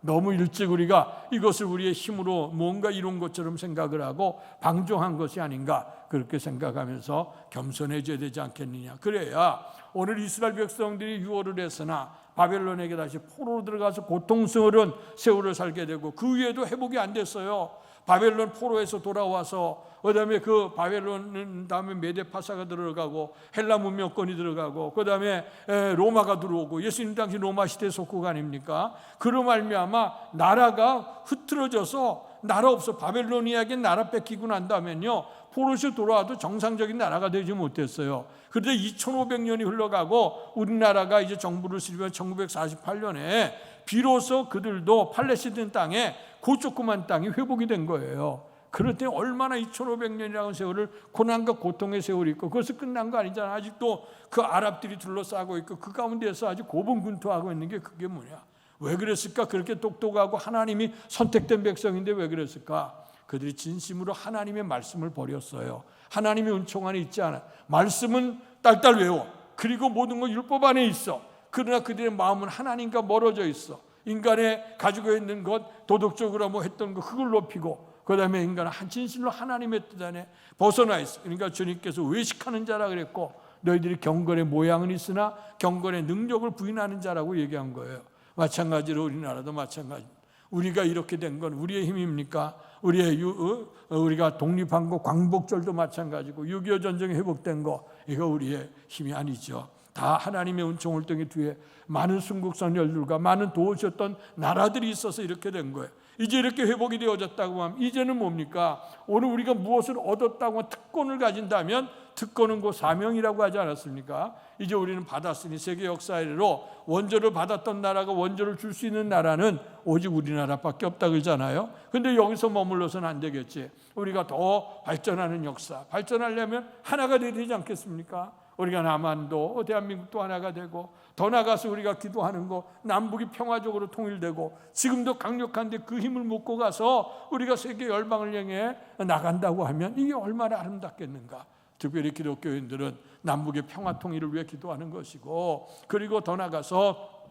너무 일찍 우리가 이것을 우리의 힘으로 뭔가 이룬 것처럼 생각을 하고 방종한 것이 아닌가, 그렇게 생각하면서 겸손해져야 되지 않겠느냐. 그래야 오늘 이스라엘 백성들이 유월을 했으나 바벨론에게 다시 포로로 들어가서 고통스러운 세월을 살게 되고, 그 위에도 회복이 안 됐어요. 바벨론 포로에서 돌아와서 그다음에 그 바벨론 다음에 메데파사가 들어가고 헬라 문명권이 들어가고, 그다음에 로마가 들어오고, 예수님 당시 로마 시대 속국 아닙니까? 그로 말미암아 나라가 흐트러져서 나라 없어. 바벨로니아에게 나라 뺏기고 난 다음에는요, 포로시 돌아와도 정상적인 나라가 되지 못했어요. 그런데 2500년이 흘러가고 우리나라가 이제 정부를 수립한 1948년에 비로소 그들도 팔레스타인 땅에 그 조그만 땅이 회복이 된 거예요. 그럴 때 얼마나 2500년이라는 세월을 고난과 고통의 세월이 있고, 그것이 끝난 거 아니잖아. 아직도 그 아랍들이 둘러싸고 있고 그 가운데서 아주 고분군투하고 있는 게 그게 뭐냐. 왜 그랬을까? 그렇게 똑똑하고 하나님이 선택된 백성인데 왜 그랬을까? 그들이 진심으로 하나님의 말씀을 버렸어요. 하나님의 은총 안에 있지 않아. 말씀은 딸딸 외워. 그리고 모든 건 율법 안에 있어. 그러나 그들의 마음은 하나님과 멀어져 있어. 인간의 가지고 있는 것, 도덕적으로 했던 거 그걸 높이고, 그 다음에 인간은 진실로 하나님의 뜻 안에 벗어나 있어. 그러니까 주님께서 외식하는 자라 그랬고, 너희들이 경건의 모양은 있으나 경건의 능력을 부인하는 자라고 얘기한 거예요. 마찬가지로 우리나라도 마찬가지. 우리가 이렇게 된 건 우리의 힘입니까? 우리가 독립한 거, 광복절도 마찬가지고 6.25 전쟁이 회복된 거, 이거 우리의 힘이 아니죠. 다 하나님의 은총을 통해 뒤에 많은 순국선열들과 많은 도우셨던 나라들이 있어서 이렇게 된 거예요. 이제 이렇게 회복이 되어졌다고 하면 이제는 뭡니까? 오늘 우리가 무엇을 얻었다고 특권을 가진다면, 특권은 그 사명이라고 하지 않았습니까? 이제 우리는 받았으니 세계 역사로 원조를 받았던 나라가 원조를 줄 수 있는 나라는 오직 우리나라밖에 없다 그러잖아요. 근데 여기서 머물러서는 안 되겠지. 우리가 더 발전하는 역사, 발전하려면 하나가 돼야 되지 않겠습니까? 우리가 남한도 대한민국도 하나가 되고, 더 나가서 우리가 기도하는 거 남북이 평화적으로 통일되고, 지금도 강력한데 그 힘을 묶고 가서 우리가 세계 열방을 향해 나간다고 하면 이게 얼마나 아름답겠는가. 특별히 기독교인들은 남북의 평화 통일을 위해 기도하는 것이고, 그리고 더 나가서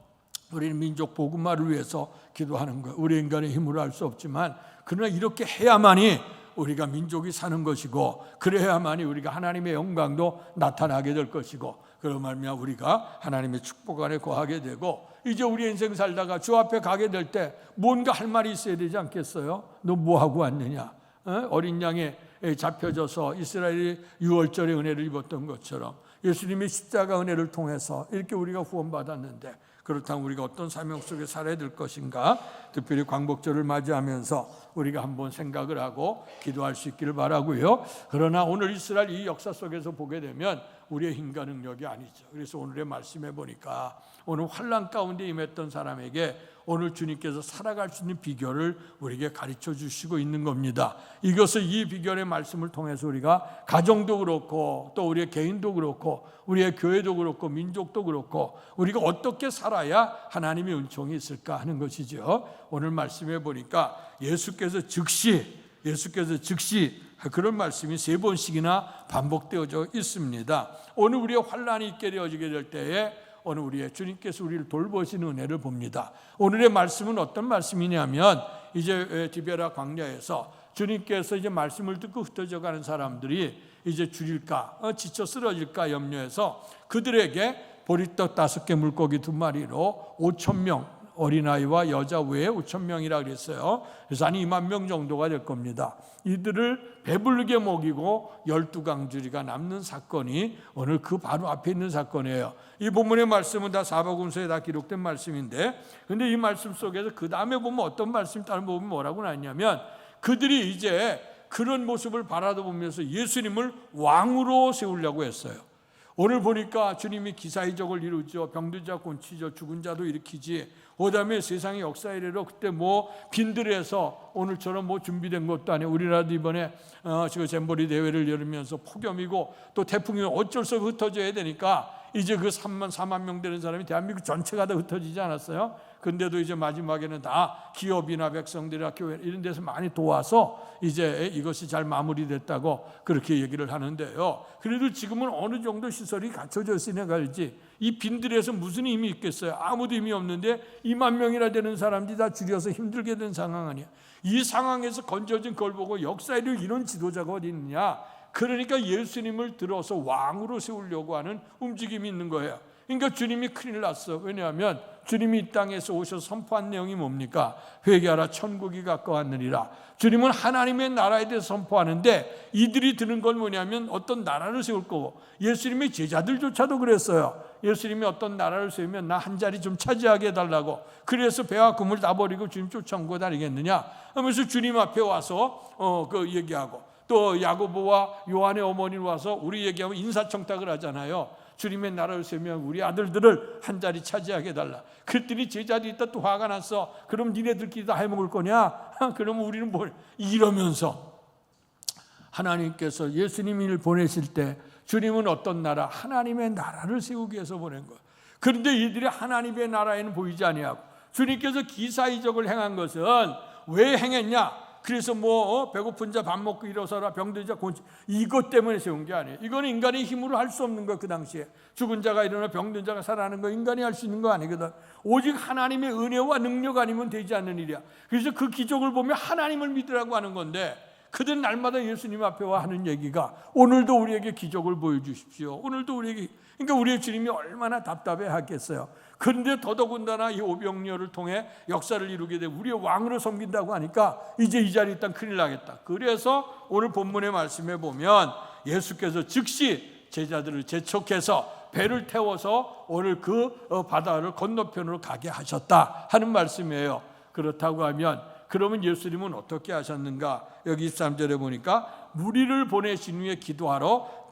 우리는 민족 복음화를 위해서 기도하는 거예요. 우리 인간의 힘으로 할 수 없지만, 그러나 이렇게 해야만이 우리가 민족이 사는 것이고, 그래야만이 우리가 하나님의 영광도 나타나게 될 것이고, 그런 말미암아 우리가 하나님의 축복 안에 거하게 되고, 이제 우리 인생 살다가 주 앞에 가게 될 때 뭔가 할 말이 있어야 되지 않겠어요? 너 뭐하고 왔느냐? 어린 양에 잡혀져서 이스라엘이 유월절의 은혜를 입었던 것처럼 예수님의 십자가 은혜를 통해서 이렇게 우리가 구원받았는데, 그렇다면 우리가 어떤 사명 속에 살아야 될 것인가? 특별히 광복절을 맞이하면서 우리가 한번 생각을 하고 기도할 수 있기를 바라고요. 그러나 오늘 이스라엘 이 역사 속에서 보게 되면 우리의 힘과 능력이 아니죠. 그래서 오늘의 말씀에 보니까 오늘 환난 가운데 임했던 사람에게 오늘 주님께서 살아갈 수 있는 비결을 우리에게 가르쳐 주시고 있는 겁니다. 이것을 이 비결의 말씀을 통해서 우리가 가정도 그렇고 또 우리의 개인도 그렇고 우리의 교회도 그렇고 민족도 그렇고 우리가 어떻게 살아야 하나님의 은총이 있을까 하는 것이죠. 오늘 말씀해 보니까 예수께서 즉시 그런 말씀이 3번씩이나 반복되어져 있습니다. 오늘 우리의 환난이 있게 되어지게 될 때에 오늘 우리의 주님께서 우리를 돌보시는 은혜를 봅니다. 오늘의 말씀은 어떤 말씀이냐면 이제 디베라 광야에서 주님께서 이제 말씀을 듣고 흩어져 가는 사람들이 이제 줄일까 지쳐 쓰러질까 염려해서 그들에게 보리떡 5개 물고기 2마리로 5,000명 어린아이와 여자 외에 5,000명이라 그랬어요. 그래서 한 2만 명 정도가 될 겁니다. 이들을 배부르게 먹이고 12강주리가 남는 사건이 오늘 그 바로 앞에 있는 사건이에요. 이 본문의 말씀은 다 사복음서에 다 기록된 말씀인데 근데 이 말씀 속에서 그 다음에 보면 어떤 말씀 다른 보면 뭐라고 나왔냐면 그들이 이제 그런 모습을 바라보면서 예수님을 왕으로 세우려고 했어요. 오늘 보니까 주님이 기사이적을 이루죠. 병든 자 고치죠. 죽은 자도 일으키지. 그다음에 세상의 역사 이래로 그때 뭐 빈들에서 오늘처럼 뭐 준비된 것도 아니에요. 우리나라도 이번에 지금 잼버리 대회를 열으면서 폭염이고 또 태풍이 어쩔 수 없이 흩어져야 되니까 이제 그 3만 4만 명 되는 사람이 대한민국 전체가 다 흩어지지 않았어요. 근데도 이제 마지막에는 다 기업이나 백성들이나 교회 이런 데서 많이 도와서 이제 이것이 잘 마무리됐다고 그렇게 얘기를 하는데요. 그래도 지금은 어느 정도 시설이 갖춰져 있으니까 알지. 이 빈들에서 무슨 힘이 있겠어요? 아무도 힘이 없는데 2만 명이나 되는 사람들이 다 줄여서 힘들게 된 상황 아니야. 이 상황에서 건져진 걸 보고 역사에 이런 지도자가 어디 있느냐. 그러니까 예수님을 들어서 왕으로 세우려고 하는 움직임이 있는 거예요. 그러니까 주님이 큰일 났어. 왜냐하면 주님이 이 땅에서 오셔서 선포한 내용이 뭡니까? 회개하라 천국이 가까웠느니라. 주님은 하나님의 나라에 대해서 선포하는데 이들이 드는 건 뭐냐면 어떤 나라를 세울 거고 예수님의 제자들조차도 그랬어요. 예수님이 어떤 나라를 세우면 나 한 자리 좀 차지하게 해달라고. 그래서 배와 금을 다 버리고 주님 쫓아온 거 다니겠느냐 하면서 주님 앞에 와서 그 얘기하고 또 야고보와 요한의 어머니를 와서 우리 얘기하면 인사청탁을 하잖아요. 주님의 나라를 세우면 우리 아들들을 한 자리 차지하게 해달라. 그랬더니 제자들이 있다 또 화가 났어. 그럼 니네들끼리 다 해먹을 거냐? 그러면 우리는 뭘? 이러면서 하나님께서 예수님을 보내실 때 주님은 어떤 나라? 하나님의 나라를 세우기 위해서 보낸 거예요. 그런데 이들이 하나님의 나라에는 보이지 아니하고 주님께서 기사이적을 행한 것은 왜 행했냐? 그래서 뭐 배고픈 자 밥 먹고 일어서라 병든 자 고치 이것 때문에 세운 게 아니에요. 이거는 인간의 힘으로 할 수 없는 거예요. 그 당시에 죽은 자가 일어나 병든 자가 살아나는 거 인간이 할 수 있는 거 아니거든. 오직 하나님의 은혜와 능력 아니면 되지 않는 일이야. 그래서 그 기적을 보면 하나님을 믿으라고 하는 건데 그들 날마다 예수님 앞에 와 하는 얘기가 오늘도 우리에게 기적을 보여주십시오. 오늘도 우리에게 그러니까 우리의 주님이 얼마나 답답해 하겠어요. 그런데 더더군다나 이 오병이어를 통해 역사를 이루게 되고 우리의 왕으로 섬긴다고 하니까 이제 이 자리에 있다면 큰일 나겠다. 그래서 오늘 본문의 말씀에 보면 예수께서 즉시 제자들을 재촉해서 배를 태워서 오늘 그 바다를 건너편으로 가게 하셨다 하는 말씀이에요. 그렇다고 하면 그러면 예수님은 어떻게 하셨는가? 여기 23절에 보니까 무리를 보내신 후에 기도하러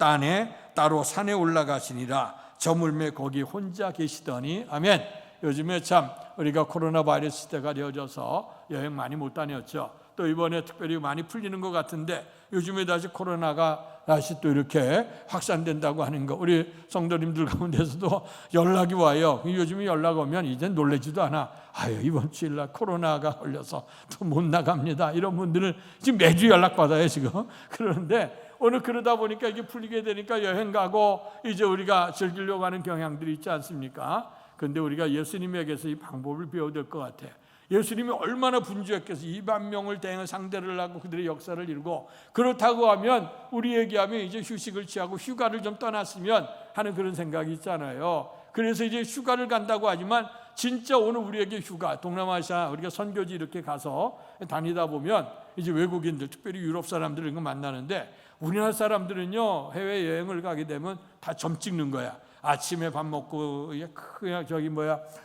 따로 산에 올라가시니라. 저물매 거기 혼자 계시더니 아멘. 요즘에 참 우리가 코로나 바이러스 시대가 되어져서 여행 많이 못 다녔죠. 또 이번에 특별히 많이 풀리는 것 같은데 요즘에 다시 코로나가 다시 또 이렇게 확산된다고 하는 거 우리 성도님들 가운데서도 연락이 와요. 요즘에 연락 오면 이제 놀라지도 않아. 아유 이번 주일날 코로나가 걸려서 또 못 나갑니다. 이런 분들은 지금 매주 연락받아요 지금. 그런데 오늘 그러다 보니까 이게 풀리게 되니까 여행 가고 이제 우리가 즐기려고 하는 경향들이 있지 않습니까? 그런데 우리가 예수님에게서 이 방법을 배워야 될 것 같아요. 예수님이 얼마나 분주했겠어. 2만 명을 대응 상대를 하고 그들의 역사를 이루고 그렇다고 하면 우리 얘기하면 이제 휴식을 취하고 휴가를 좀 떠났으면 하는 그런 생각이 있잖아요. 그래서 이제 휴가를 간다고 하지만 진짜 오늘 우리에게 휴가 동남아시아 우리가 선교지 이렇게 가서 다니다 보면 이제 외국인들 특별히 유럽 사람들 이런 거 만나는데 우리나라 사람들은요 해외여행을 가게 되면 다 점 찍는 거야. 아침에 밥 먹고 그냥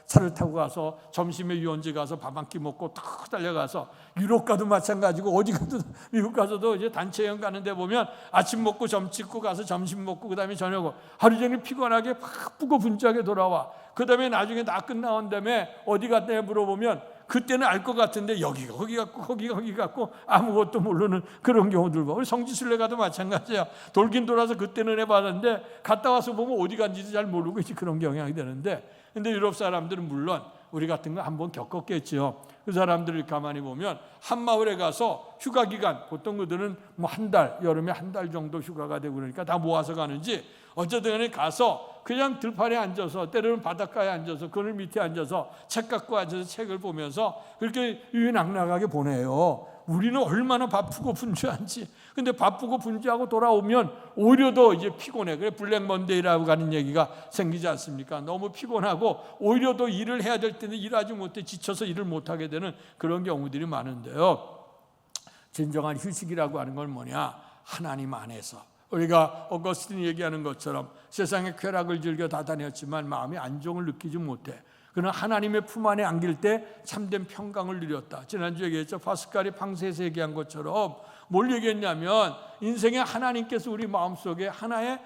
차를 타고 가서 점심에 유원지 가서 밥 한 끼 먹고 탁 달려가서, 유럽 가도 마찬가지고 어디 가도 미국 가서도 이제 단체 여행 가는데 보면 아침 먹고 점 찍고 가서 점심 먹고 그다음에 저녁 하루 종일 피곤하게 바쁘고 분주하게 돌아와. 그다음에 나중에 다 끝나온 다음에 어디 갔냐 물어보면 그때는 알 것 같은데 여기가 거기 같고 거기가 거기 같고 아무것도 모르는 그런 경우들 봐. 우리 성지순례 가도 마찬가지야. 돌긴 돌아서 그때는 해봤는데 갔다 와서 보면 어디 간지도 잘 모르고 이제 그런 경향이 되는데, 근데 유럽 사람들은 물론 우리 같은 거 한번 겪었겠죠. 그 사람들을 가만히 보면 한 마을에 가서 휴가 기간, 보통 그들은 뭐 한 달, 여름에 한 달 정도 휴가가 되고 그러니까 다 모아서 가는지 어쨌든 간에 가서 그냥 들판에 앉아서, 때로는 바닷가에 앉아서 그늘 밑에 앉아서 책 갖고 앉아서 책을 보면서 그렇게 유유낙낙하게 보내요. 우리는 얼마나 바쁘고 분주한지. 근데 바쁘고 분주하고 돌아오면 오히려 더 이제 피곤해. 그래 블랙 먼데이라고 하는 얘기가 생기지 않습니까? 너무 피곤하고 오히려 더 일을 해야 될 때는 일하지 못해 지쳐서 일을 못하게 되는 그런 경우들이 많은데요. 진정한 휴식이라고 하는 건 뭐냐? 하나님 안에서. 우리가 어거스틴이 얘기하는 것처럼 세상의 쾌락을 즐겨 다 다녔지만 마음의 안정을 느끼지 못해. 그러나 하나님의 품 안에 안길 때 참된 평강을 누렸다. 지난주에 얘기했죠. 파스칼이 팡세에서 얘기한 것처럼 뭘 얘기했냐면 인생에 하나님께서 우리 마음속에 하나의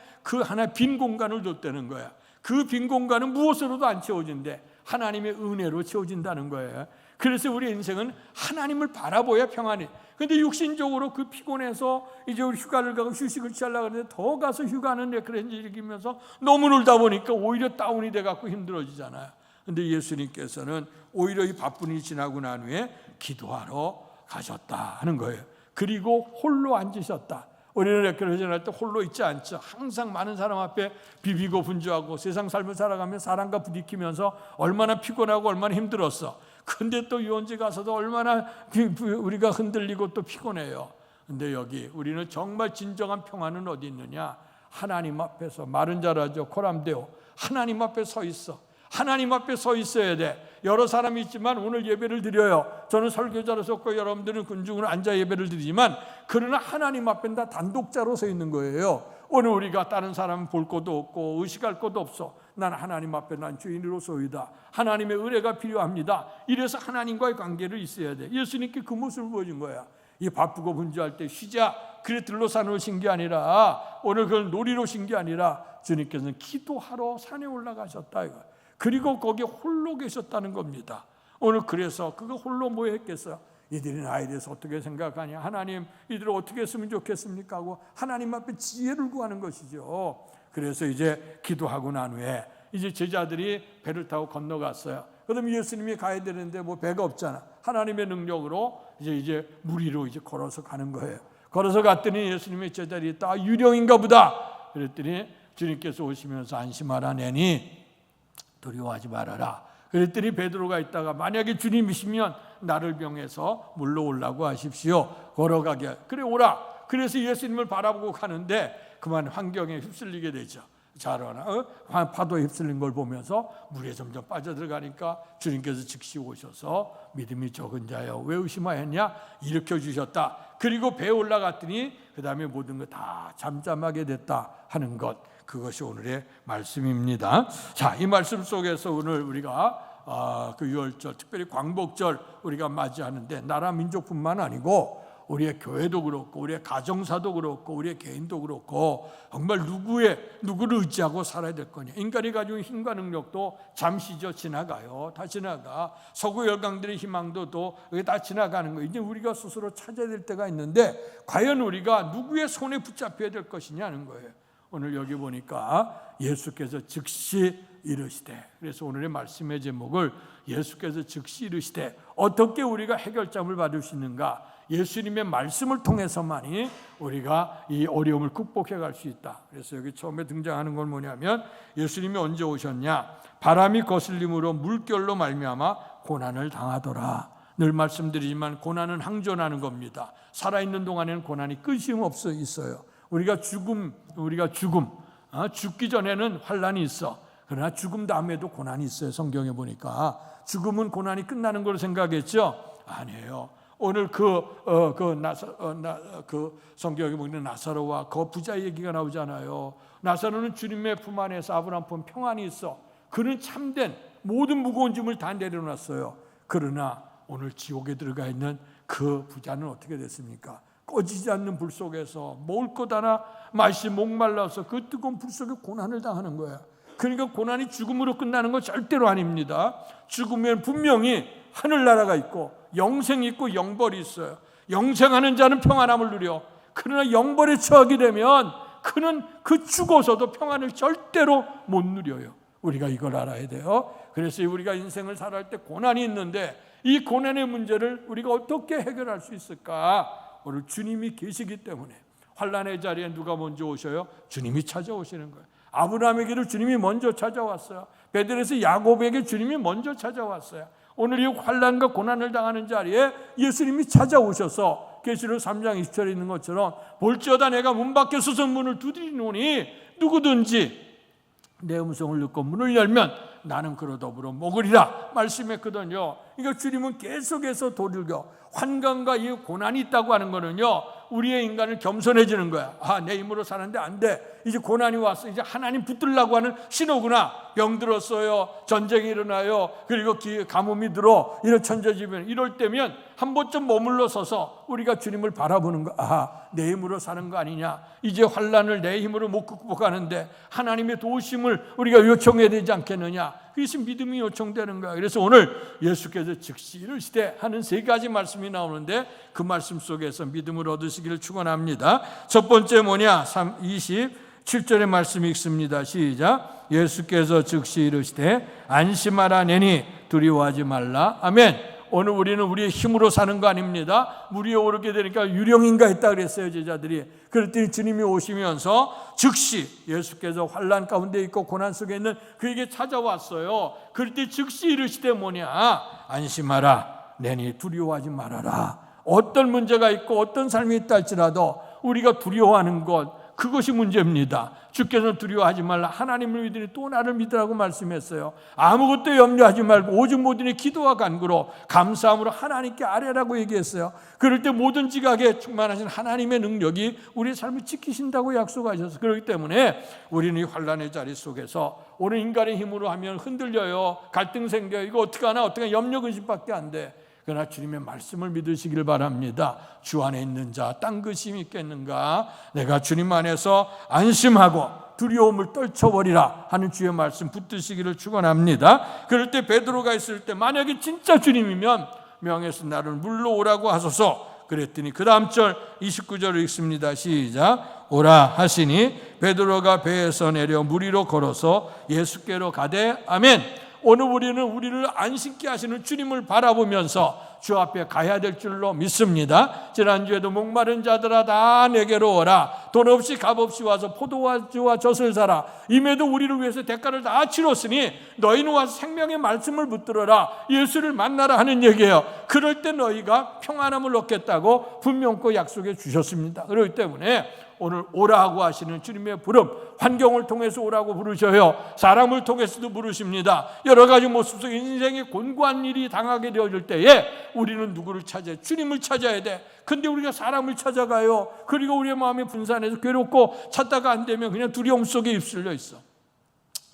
빈 공간을 뒀다는 거야. 그 빈 공간은 무엇으로도 안 채워진대. 하나님의 은혜로 채워진다는 거예요. 그래서 우리 인생은 하나님을 바라보야 평안해. 근데 육신적으로 그 피곤해서 이제 우리 휴가를 가고 휴식을 취하려고 하는데 더 가서 휴가는 레크렌지 즐기면서 너무 놀다 보니까 오히려 다운이 돼갖고 힘들어지잖아요. 근데 예수님께서는 오히려 이 바쁜 일이 지나고 난 후에 기도하러 가셨다 하는 거예요. 그리고 홀로 앉으셨다. 우리는 레크렌지 할 때 홀로 있지 않죠. 항상 많은 사람 앞에 비비고 분주하고 세상 삶을 살아가면 사람과 부딪히면서 얼마나 피곤하고 얼마나 힘들었어. 근데 또 유원지 가서도 얼마나 우리가 흔들리고 또 피곤해요. 근데 여기 우리는 정말 진정한 평안은 어디 있느냐? 하나님 앞에서. 말은 잘하죠. 코람데오. 하나님 앞에 서 있어. 하나님 앞에 서 있어야 돼. 여러 사람이 있지만 오늘 예배를 드려요. 저는 설교자로서 여러분들은 군중으로 앉아 예배를 드리지만 그러나 하나님 앞엔 다 단독자로 서 있는 거예요. 오늘 우리가 다른 사람 볼 것도 없고 의식할 것도 없어. 난 하나님 앞에 난 주인으로서이다. 하나님의 은혜가 필요합니다. 이래서 하나님과의 관계를 있어야 돼. 예수님께 그 모습을 보여준 거야. 이 바쁘고 분주할 때 쉬자. 그래 들러산으로 신 게 아니라 오늘 그걸 놀이로 신 게 아니라 주님께서는 기도하러 산에 올라가셨다 이거. 그리고 거기 홀로 계셨다는 겁니다. 오늘 그래서 그거 홀로 뭐 했겠어요? 이들이 나에 대해서 어떻게 생각하냐? 하나님 이들을 어떻게 했으면 좋겠습니까? 하고 하나님 앞에 지혜를 구하는 것이죠. 그래서 이제 기도하고 난 후에 이제 제자들이 배를 타고 건너갔어요. 그럼 예수님이 가야 되는데 뭐 배가 없잖아. 하나님의 능력으로 이제 물 위로 이제 걸어서 가는 거예요. 걸어서 갔더니 예수님의 제자들이 있다. 유령인가 보다. 그랬더니 주님께서 오시면서 안심하라 내니 두려워하지 말아라. 그랬더니 베드로가 있다가 만약에 주님이시면 나를 병해서 물로 오라고 하십시오. 걸어가게. 그래 오라. 그래서 예수님을 바라보고 가는데 그만 환경에 휩쓸리게 되죠. 자라나 파도에 휩쓸린 걸 보면서 물에 점점 빠져들어가니까 주님께서 즉시 오셔서 믿음이 적은 자여 왜 의심하였냐 일으켜 주셨다. 그리고 배에 올라갔더니 그 다음에 모든 거 다 잠잠하게 됐다 하는 것, 그것이 오늘의 말씀입니다. 자, 이 말씀 속에서 오늘 우리가 그 유월절 특별히 광복절 우리가 맞이하는데 나라 민족뿐만 아니고 우리의 교회도 그렇고 우리의 가정사도 그렇고 우리의 개인도 그렇고 정말 누구를 의지하고 살아야 될 거냐. 인간이 가지고 힘과 능력도 잠시죠. 지나가요. 다 지나가. 서구 열강들의 희망도 또 다 지나가는 거예요. 이제 우리가 스스로 찾아야 될 때가 있는데 과연 우리가 누구의 손에 붙잡혀야 될 것이냐는 거예요. 오늘 여기 보니까 예수께서 즉시 이르시되, 그래서 오늘의 말씀의 제목을 예수께서 즉시 이르시되 어떻게 우리가 해결점을 받을 수 있는가? 예수님의 말씀을 통해서만이 우리가 이 어려움을 극복해 갈 수 있다. 그래서 여기 처음에 등장하는 건 뭐냐면 예수님이 언제 오셨냐? 바람이 거슬림으로 물결로 말미암아 고난을 당하더라. 늘 말씀드리지만 고난은 항존하는 겁니다. 살아있는 동안에는 고난이 끝이 없어 있어요. 우리가 죽기 전에는 환난이 있어. 그러나 죽음 다음에도 고난이 있어요. 성경에 보니까 죽음은 고난이 끝나는 걸로 생각했죠? 아니에요. 오늘 그 성경에 보면 나사로와 그 부자 얘기가 나오잖아요. 나사로는 주님의 품 안에서 아브라함 품 평안이 있어. 그는 참된 모든 무거운 짐을 다 내려놨어요. 그러나 오늘 지옥에 들어가 있는 그 부자는 어떻게 됐습니까? 꺼지지 않는 불 속에서 먹을 것 하나 맛이 목말라서 그 뜨거운 불 속에 고난을 당하는 거야. 그러니까 고난이 죽음으로 끝나는 건 절대로 아닙니다. 죽으면 분명히 하늘나라가 있고 영생이 있고 영벌이 있어요. 영생하는 자는 평안함을 누려. 그러나 영벌에 처하게 되면 그는 그 죽어서도 평안을 절대로 못 누려요. 우리가 이걸 알아야 돼요. 그래서 우리가 인생을 살아갈 때 고난이 있는데 이 고난의 문제를 우리가 어떻게 해결할 수 있을까? 오늘 주님이 계시기 때문에. 환난의 자리에 누가 먼저 오셔요? 주님이 찾아오시는 거예요. 아브라함에게도 주님이 먼저 찾아왔어요. 베들레헴에서 야곱에게 주님이 먼저 찾아왔어요. 오늘 이 환난과 고난을 당하는 자리에 예수님이 찾아오셔서 계시록 3장 20절에 있는 것처럼 볼지어다 내가 문 밖에 서서 문을 두드리노니 누구든지 내 음성을 듣고 문을 열면 나는 그로 더불어 먹으리라 말씀했거든요. 그러니까 주님은 계속해서 도리어 환난과 이 고난이 있다고 하는 거는요, 우리의 인간을 겸손해지는 거야. 내 힘으로 사는데 안 돼. 이제 고난이 왔어. 이제 하나님 붙들라고 하는 신호구나. 병 들었어요. 전쟁이 일어나요. 그리고 가뭄이 들어. 이런 천재지변. 이럴 때면 한 번쯤 머물러 서서 우리가 주님을 바라보는 거. 내 힘으로 사는 거 아니냐. 이제 환난을 내 힘으로 못 극복하는데 하나님의 도우심을 우리가 요청해야 되지 않겠느냐. 그것이 믿음이 요청되는 거야. 그래서 오늘 예수께서 즉시 이르시되 하는 세 가지 말씀이 나오는데 그 말씀 속에서 믿음을 얻으시기를 축원합니다. 첫 번째 뭐냐? 27절의 말씀이 있습니다. 시작. 예수께서 즉시 이르시되 안심하라 내니 두려워하지 말라. 아멘. 오늘 우리는 우리의 힘으로 사는 거 아닙니다. 물 위에 오르게 되니까 유령인가 했다 그랬어요, 제자들이. 그랬더니 주님이 오시면서 즉시 예수께서 환난 가운데 있고 고난 속에 있는 그에게 찾아왔어요. 그럴 때 즉시 이르시되 뭐냐? 안심하라 내니 두려워하지 말아라. 어떤 문제가 있고 어떤 삶이 있다 할지라도 우리가 두려워하는 것, 그것이 문제입니다. 주께서는 두려워하지 말라. 하나님을 믿으니 또 나를 믿으라고 말씀했어요. 아무것도 염려하지 말고 오직 모든의 기도와 간구로 감사함으로 하나님께 아뢰라고 얘기했어요. 그럴 때 모든 지각에 충만하신 하나님의 능력이 우리의 삶을 지키신다고 약속하셔서, 그렇기 때문에 우리는 이 환난의 자리 속에서 오늘 인간의 힘으로 하면 흔들려요. 갈등 생겨요. 이거 어떻게 하나 염려 근심밖에 안 돼. 그러나 주님의 말씀을 믿으시길 바랍니다. 주 안에 있는 자 딴 것이 있겠는가? 내가 주님 안에서 안심하고 두려움을 떨쳐버리라 하는 주의 말씀 붙드시기를 축원합니다. 그럴 때 베드로가 있을 때 만약에 진짜 주님이면 명예서 나를 물로 오라고 하소서 그랬더니 그 다음 절 29절을 읽습니다. 시작. 오라 하시니 베드로가 배에서 내려 물 위로 걸어서 예수께로 가되 아멘. 오늘 우리는 우리를 안심케 하시는 주님을 바라보면서 주 앞에 가야 될 줄로 믿습니다. 지난주에도 목마른 자들아 다 내게로 오라. 돈 없이 값 없이 와서 포도주와 젖을 사라. 임에도 우리를 위해서 대가를 다 치렀으니 너희는 와서 생명의 말씀을 붙들어라. 예수를 만나라 하는 얘기예요. 그럴 때 너희가 평안함을 얻겠다고 분명코 약속해 주셨습니다. 그렇기 때문에 오늘 오라고 하시는 주님의 부름, 환경을 통해서 오라고 부르셔요. 사람을 통해서도 부르십니다. 여러 가지 모습 속에 인생의 곤고한 일이 당하게 되어질 때에 우리는 누구를 찾아야? 주님을 찾아야 돼. 근데 우리가 사람을 찾아가요. 그리고 우리의 마음이 분산해서 괴롭고 찾다가 안 되면 그냥 두려움 속에 휩쓸려 있어.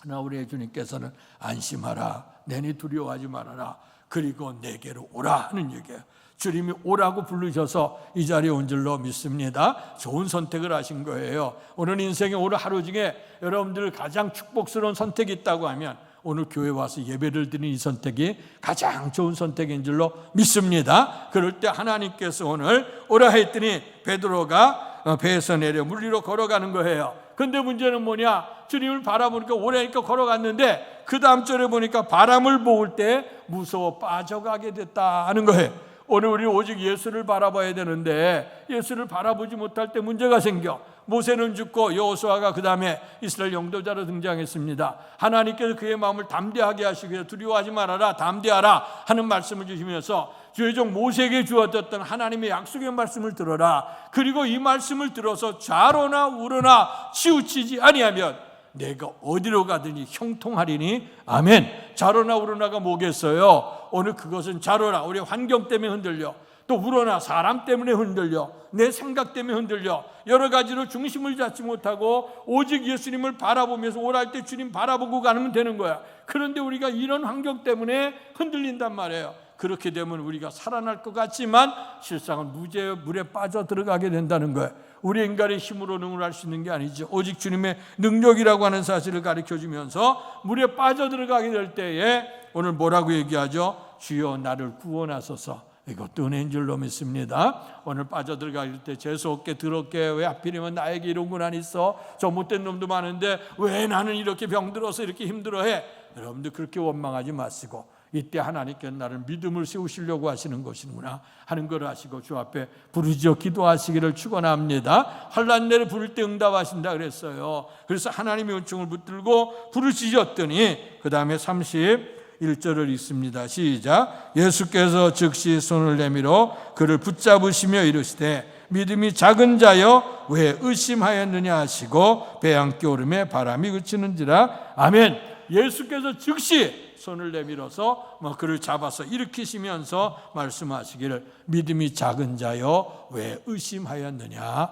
그러나 우리의 주님께서는 안심하라, 내니 두려워하지 말아라, 그리고 내게로 오라 하는 얘기예요. 주님이 오라고 부르셔서 이 자리에 온 줄로 믿습니다. 좋은 선택을 하신 거예요. 오늘 인생의 오늘 하루 중에 여러분들 가장 축복스러운 선택이 있다고 하면 오늘 교회 와서 예배를 드리는 이 선택이 가장 좋은 선택인 줄로 믿습니다. 그럴 때 하나님께서 오늘 오라 했더니 베드로가 배에서 내려 물 위로 걸어가는 거예요. 근데 문제는 뭐냐? 주님을 바라보니까 오래니까 걸어갔는데 그 다음 절에 보니까 바람을 보을 때 무서워 빠져가게 됐다 하는 거예요. 오늘 우리 오직 예수를 바라봐야 되는데 예수를 바라보지 못할 때 문제가 생겨. 모세는 죽고 여호수아가 그 다음에 이스라엘 영도자로 등장했습니다. 하나님께서 그의 마음을 담대하게 하시기 위해서 두려워하지 말아라, 담대하라 하는 말씀을 주시면서 주의 종 모세에게 주었던 하나님의 약속의 말씀을 들어라. 그리고 이 말씀을 들어서 좌로나 우로나 치우치지 아니하면 내가 어디로 가든지 형통하리니 아멘. 좌로나 우로나가 뭐겠어요? 오늘 그것은 좌로라, 우리 환경 때문에 흔들려. 또 우러나 사람 때문에 흔들려, 내 생각 때문에 흔들려 여러 가지로 중심을 잡지 못하고 오직 예수님을 바라보면서 오랄 때 주님 바라보고 가면 되는 거야. 그런데 우리가 이런 환경 때문에 흔들린단 말이에요. 그렇게 되면 우리가 살아날 것 같지만 실상은 무죄의 물에 빠져 들어가게 된다는 거예요. 우리 인간의 힘으로 능을 수 있는 게 아니죠. 오직 주님의 능력이라고 하는 사실을 가르쳐주면서 물에 빠져 들어가게 될 때에 오늘 뭐라고 얘기하죠? 주여 나를 구원하소서. 이것도 은혜인 줄로 믿습니다. 오늘 빠져들어갈 때 재수없게 더럽게 왜 하필이면 나에게 이런 고난이 있어? 저 못된 놈도 많은데 왜 나는 이렇게 병들어서 이렇게 힘들어해? 여러분들 그렇게 원망하지 마시고 이때 하나님께 나를 믿음을 세우시려고 하시는 것이구나 하는 걸 아시고 주 앞에 부르짖어 기도하시기를 축원합니다. 환난 때를 부를 때 응답하신다 그랬어요. 그래서 하나님의 은총을 붙들고 부르짖었더니 그 다음에 31절을 읽습니다. 시작. 예수께서 즉시 손을 내밀어 그를 붙잡으시며 이르시되 믿음이 작은 자여 왜 의심하였느냐 하시고 배 함께 오름에 바람이 그치는지라. 아멘. 예수께서 즉시 손을 내밀어서 그를 잡아서 일으키시면서 말씀하시기를 믿음이 작은 자여 왜 의심하였느냐.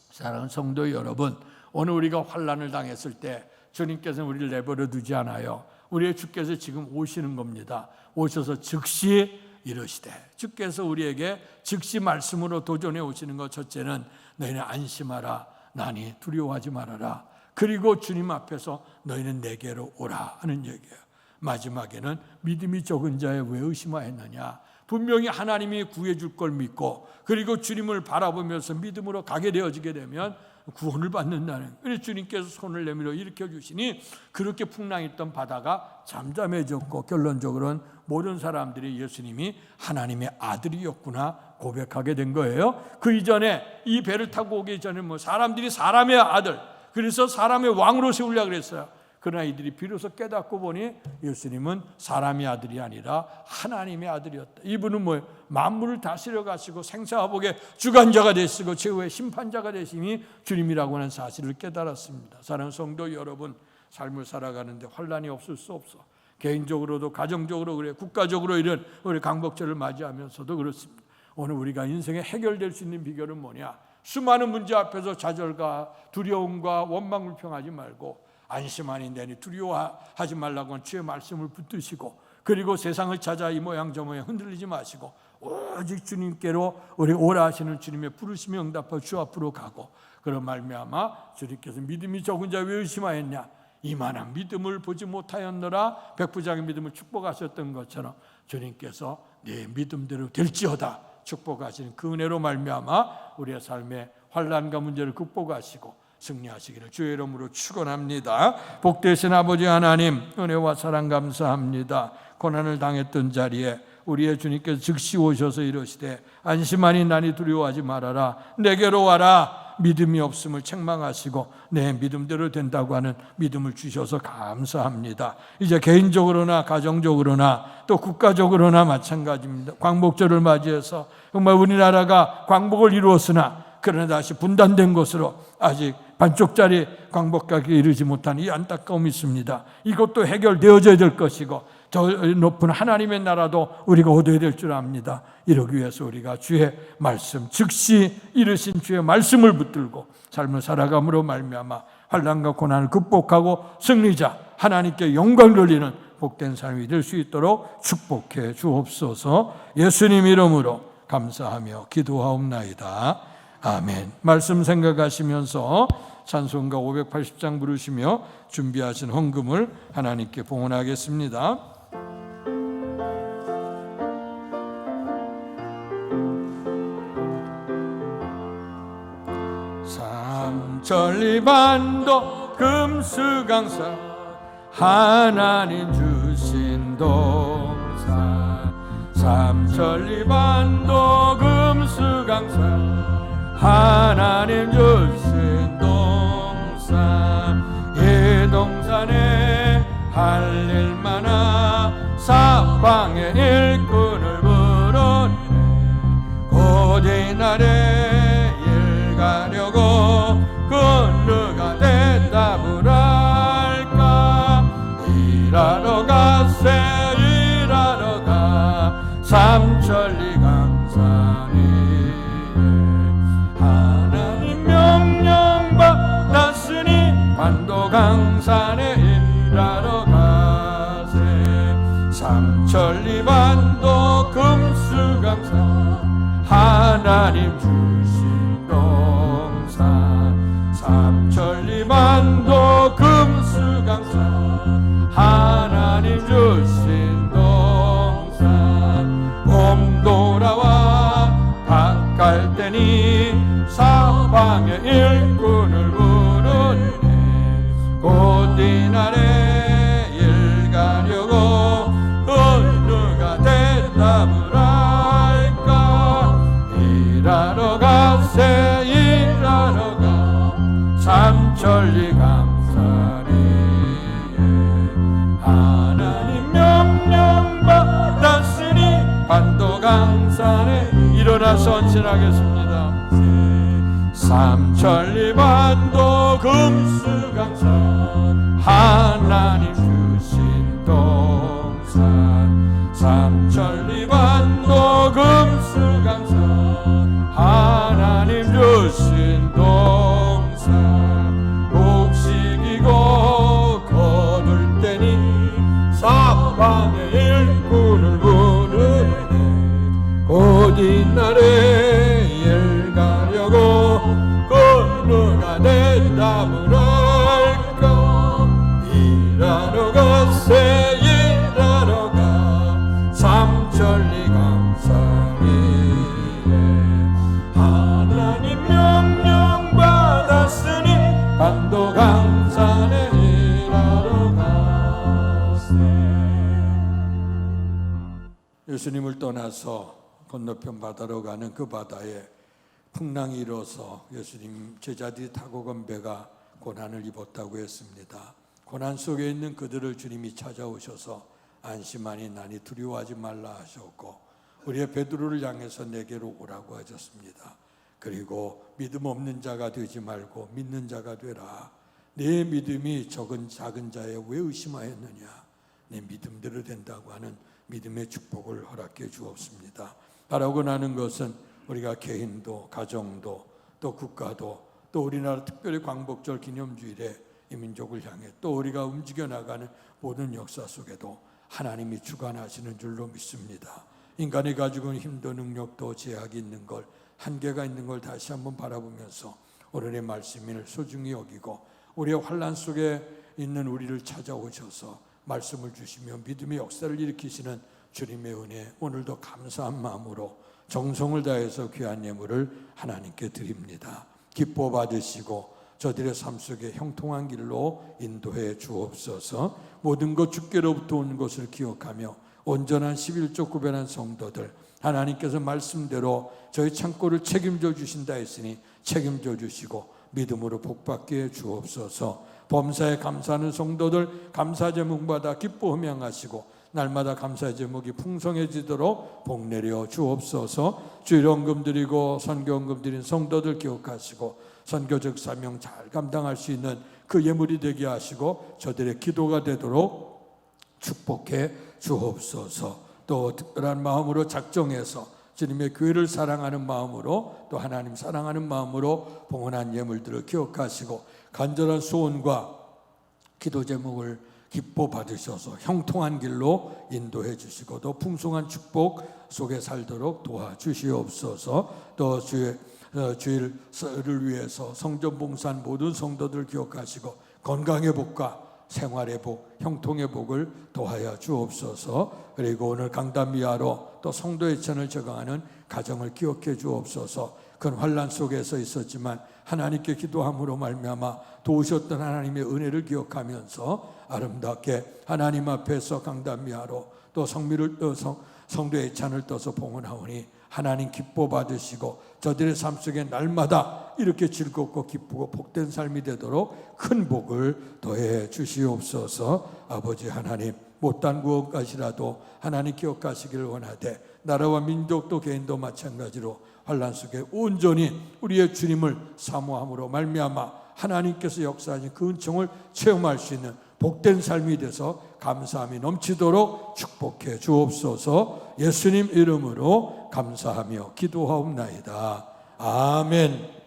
사랑하는 성도 여러분, 오늘 우리가 환난을 당했을 때 주님께서는 우리를 내버려 두지 않아요. 우리의 주께서 지금 오시는 겁니다. 오셔서 즉시 이르시되, 주께서 우리에게 즉시 말씀으로 도전해 오시는 것. 첫째는 너희는 안심하라, 나니 두려워하지 말아라. 그리고 주님 앞에서 너희는 내게로 오라 하는 얘기예요. 마지막에는 믿음이 적은 자에 왜 의심하였느냐. 분명히 하나님이 구해줄 걸 믿고 그리고 주님을 바라보면서 믿음으로 가게 되어지게 되면 구원을 받는다는. 그래서 주님께서 손을 내밀어 일으켜 주시니 그렇게 풍랑했던 바다가 잠잠해졌고 결론적으로는 모든 사람들이 예수님이 하나님의 아들이었구나 고백하게 된 거예요. 그 이전에 이 배를 타고 오기 전에 사람들이 사람의 아들, 그래서 사람의 왕으로 세우려고 그랬어요. 그러나 이들이 비로소 깨닫고 보니 예수님은 사람의 아들이 아니라 하나님의 아들이었다. 이분은 뭐예요? 만물을 다스려 가시고 생사화복의 주관자가 되시고 최후의 심판자가 되시니 주님이라고 하는 사실을 깨달았습니다. 사랑하는 성도 여러분, 삶을 살아가는데 환난이 없을 수 없어. 개인적으로도 가정적으로 그래, 국가적으로 이런 우리 강복절을 맞이하면서도 그렇습니다. 오늘 우리가 인생에 해결될 수 있는 비결은 뭐냐? 수많은 문제 앞에서 좌절과 두려움과 원망 불평하지 말고 안심하니 내니 두려워하지 말라고 하는 주의 말씀을 붙드시고 그리고 세상을 찾아 이 모양 저 모양 흔들리지 마시고 오직 주님께로 우리 오라 하시는 주님의 부르심에 응답하여 주 앞으로 가고 그런 말미암아 주님께서 믿음이 적은 자 왜 의심하였냐. 이만한 믿음을 보지 못하였노라. 백부장의 믿음을 축복하셨던 것처럼 주님께서 내 믿음대로 될지어다 축복하시는 그 은혜로 말미암아 우리의 삶의 환난과 문제를 극복하시고 승리하시기를 주의 이름으로 축원합니다. 복되신 아버지 하나님, 은혜와 사랑 감사합니다. 고난을 당했던 자리에 우리의 주님께서 즉시 오셔서 이르시되 안심하니 나니 두려워하지 말아라, 내게로 와라. 믿음이 없음을 책망하시고 내 믿음대로 된다고 하는 믿음을 주셔서 감사합니다. 이제 개인적으로나 가정적으로나 또 국가적으로나 마찬가지입니다. 광복절을 맞이해서 정말 우리나라가 광복을 이루었으나 그러나 다시 분단된 것으로 아직 반쪽짜리 광복까지 이르지 못한 이 안타까움이 있습니다. 이것도 해결되어져야 될 것이고 더 높은 하나님의 나라도 우리가 얻어야 될 줄 압니다. 이러기 위해서 우리가 주의 말씀, 즉시 이르신 주의 말씀을 붙들고 삶을 살아감으로 말미암아 환난과 고난을 극복하고 승리자, 하나님께 영광 돌리는 복된 삶이 될 수 있도록 축복해 주옵소서. 예수님 이름으로 감사하며 기도하옵나이다. 아멘. 말씀 생각하시면서 찬송가 580장 부르시며 준비하신 헌금을 하나님께 봉헌하겠습니다. 삼천리반도 금수강산 하나님 주신 동산, 삼천리반도 금수강산 하나님 주신 동산, 이 동산에 할일 많아 사방의 일꾼을 불어내 곧 이날에 일 가려고 그 누가 대답을 할까. 일하러 가세 일하러 가 삼천리 강산 강산에 일하러 가세. 삼천리반도 금수강산 하나님 주신 동산. 삼천리반도 금수강산 하나님 주신 동산. 봄 돌아와 밭갈 때니 사방의 일꾼을 부르네. 곧 이날에 일 가려고 누가 대답을 할까. 일하러 가세 일하러 가 삼천리 강산에. 하나님 명령 받았으니 반도 강산에 일어나 선신하겠습니다. 삼천리 반도 금수강산 하나님 주신 동산. 삼천리 반도 금수강산 하나님 주신 동산. 곡식이고 거둘 때니 사방의 일꾼을 부르네. 곧 이날에 일 가려고 누가 대답을 할까. 일하러 가세 일하러 가 삼천리 강산에. 하나님 명령 받았으니 반도 강산에 일하러 가세. 예수님을 떠나서 건너편 바다로 가는 그 바다에 풍랑이 일어서 예수님 제자들이 타고 간 배가 고난을 입었다고 했습니다. 고난 속에 있는 그들을 주님이 찾아오셔서 안심하니 나니 두려워하지 말라 하셨고, 우리의 베드로를 향해서 내게로 오라고 하셨습니다. 그리고 믿음 없는 자가 되지 말고 믿는 자가 되라. 내 믿음이 작은 자에 왜 의심하였느냐. 내 믿음대로 된다고 하는 믿음의 축복을 허락해 주옵습니다. 바라고 나는 것은 우리가 개인도 가정도 또 국가도 또 우리나라 특별히 광복절 기념주일에 이 민족을 향해 또 우리가 움직여 나가는 모든 역사 속에도 하나님이 주관하시는 줄로 믿습니다. 인간이 가지고 있는 힘도 능력도 제약이 있는 걸, 한계가 있는 걸 다시 한번 바라보면서 오늘의 말씀을 소중히 여기고 우리의 환난 속에 있는 우리를 찾아오셔서 말씀을 주시며 믿음의 역사를 일으키시는 주님의 은혜, 오늘도 감사한 마음으로 정성을 다해서 귀한 예물을 하나님께 드립니다. 기뻐 받으시고 저들의 삶 속에 형통한 길로 인도해 주옵소서. 모든 것 주께로부터 온 것을 기억하며 온전한 11조 구별한 성도들, 하나님께서 말씀대로 저희 창고를 책임져 주신다 했으니 책임져 주시고 믿음으로 복받게 해 주옵소서. 범사에 감사하는 성도들 감사 제목 받아 기뻐 흠양하시고 날마다 감사의 제목이 풍성해지도록 복 내려 주옵소서. 주일원금 드리고 선교원금 드린 성도들 기억하시고 선교적 사명 잘 감당할 수 있는 그 예물이 되게 하시고 저들의 기도가 되도록 축복해 주옵소서. 또 특별한 마음으로 작정해서 주님의 교회를 사랑하는 마음으로 또 하나님 사랑하는 마음으로 봉헌한 예물들을 기억하시고 간절한 소원과 기도 제목을 기뻐 받으셔서 형통한 길로 인도해 주시고 또 풍성한 축복 속에 살도록 도와주시옵소서. 또 주일을 위해서 성전 봉사한 모든 성도들 기억하시고 건강의 복과 생활의 복, 형통의 복을 도하여 주옵소서. 그리고 오늘 강단미화로 또 성도의 천을 적응하는 가정을 기억해 주옵소서. 큰 환난 속에서 있었지만 하나님께 기도함으로 말미암아 도우셨던 하나님의 은혜를 기억하면서 아름답게 하나님 앞에서 강단미화로 또 성미를 성도의 찬을 떠서 봉헌하오니 하나님 기뻐 받으시고 저들의 삶 속에 날마다 이렇게 즐겁고 기쁘고 복된 삶이 되도록 큰 복을 더해 주시옵소서. 아버지 하나님, 못한 구원까지라도 하나님 기억하시기를 원하되 나라와 민족도 개인도 마찬가지로 환난 속에 온전히 우리의 주님을 사모함으로 말미암아 하나님께서 역사하신 그 은총을 체험할 수 있는 복된 삶이 돼서 감사함이 넘치도록 축복해 주옵소서. 예수님 이름으로 감사하며 기도하옵나이다. 아멘.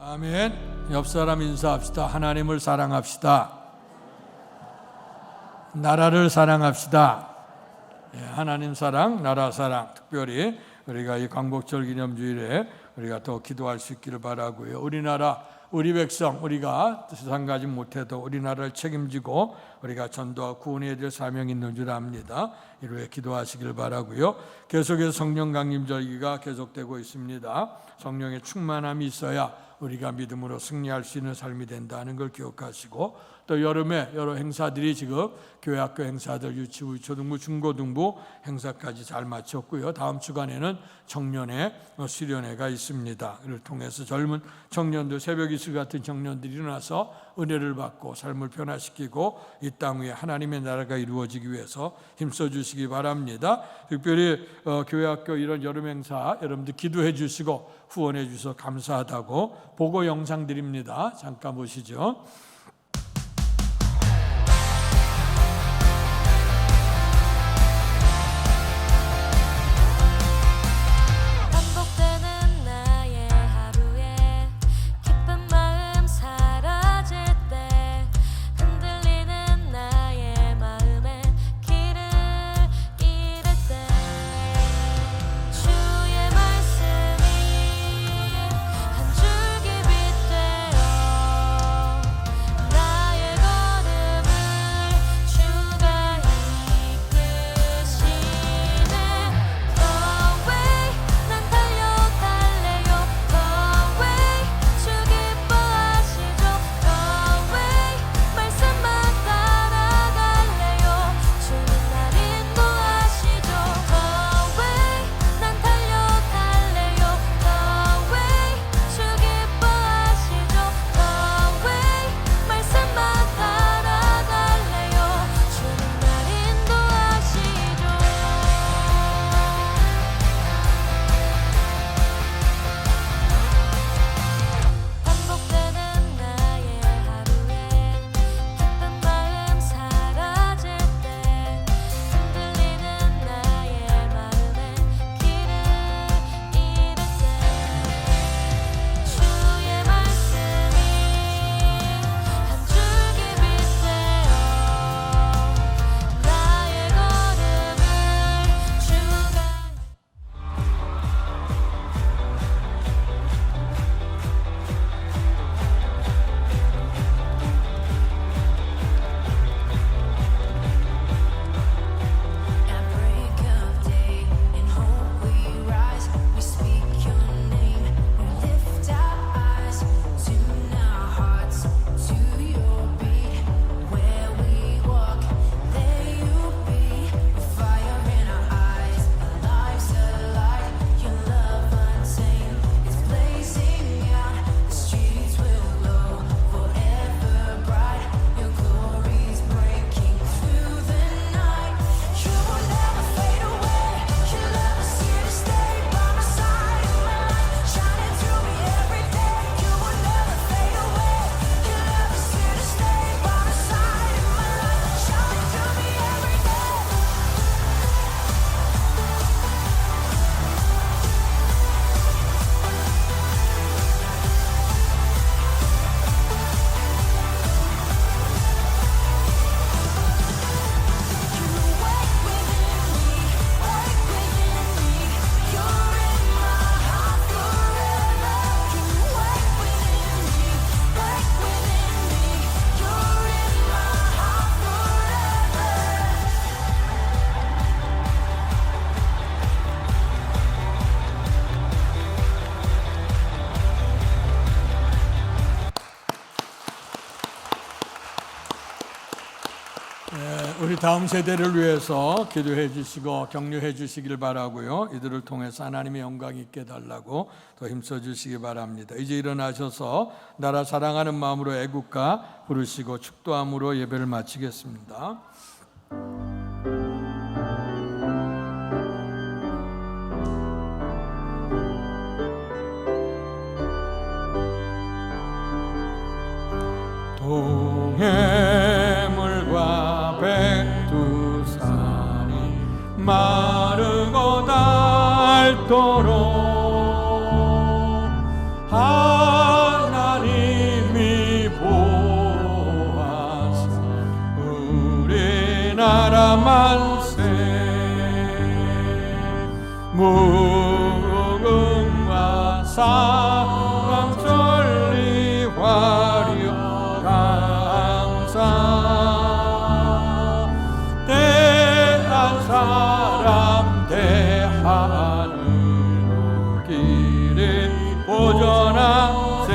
아멘. 옆 사람 인사합시다. 하나님을 사랑합시다. 나라를 사랑합시다. 하나님 사랑, 나라 사랑. 특별히 우리가 이 광복절 기념주일에 우리가 더 기도할 수 있기를 바라고요. 우리나라, 우리 백성, 우리가 세상 가지 못해도 우리나라를 책임지고 우리가 전도와 구원해야 될 사명이 있는 줄 압니다. 이루에 기도하시길 바라고요. 계속해서 성령 강림 절기가 계속되고 있습니다. 성령의 충만함이 있어야 우리가 믿음으로 승리할 수 있는 삶이 된다는 걸 기억하시고, 또 여름에 여러 행사들이 지금 교회 학교 행사들, 유치부, 초등부, 중고등부 행사까지 잘 마쳤고요. 다음 주간에는 청년회, 수련회가 있습니다. 이를 통해서 젊은 청년들, 새벽 이슬 같은 청년들이 일어나서 은혜를 받고 삶을 변화시키고 이 땅 위에 하나님의 나라가 이루어지기 위해서 힘써 주시기 바랍니다. 특별히 교회 학교 이런 여름 행사 여러분들 기도해 주시고 후원해 주셔서 감사하다고 보고 영상 드립니다. 잠깐 보시죠. 반복되는 나의 하루에 기쁜 마음 사라질 때 흔들리는 나의 마음에 길을 잃을 때 주의 말씀이 한 줄기 빛 되어 나의 걸음을 주가 이끄시네. The way 난 달려갈래요. The way 주 기뻐하시죠. The way 말씀만 따라갈래요. 주는 날 인도하시죠. The way 난 달려갈래요. The way 주 기뻐하시죠. The way 말씀만 따라갈래요. 주는 날 인도하시죠. 반복되는 나의 하루에 기쁜 마음 사라질 때 흔들리는 나의 마음에 길을 잃을 때 주의 말씀이 한 줄기 빛 되어 나의 걸음을 주가 At break of day, in hope we rise. We speak your name. We lift our eyes, tune our hearts to your beat. Where we walk, there you be. Fire in our eyes, our lives alight. Your love untamed, it's blazing out. The streets will glow forever bright. Your glory's breaking through the night. You will never fade away. Your love is here to stay by my side in my life, shining through me every day. You will never fade away. Your love is here to stay by my side in my life, shining through me every day. You wake within me, wake within me. You're in my heart forever. You wake within me, wake within me. You're in my heart forever. 우리 다음 세대를 위해서 기도해 주시고 격려해 주시길 바라고요. 이들을 통해서 하나님의 영광이 있게 달라고 더 힘써 주시기 바랍니다. 이제 일어나셔서 나라 사랑하는 마음으로 애국가 부르시고 축도함으로 예배를 마치겠습니다. 동해물과 백두산이 마르고 닳도록 하나 만세 무궁화 사랑 전리 화려 강사 대한 사람 대하늘로 길이 보전하세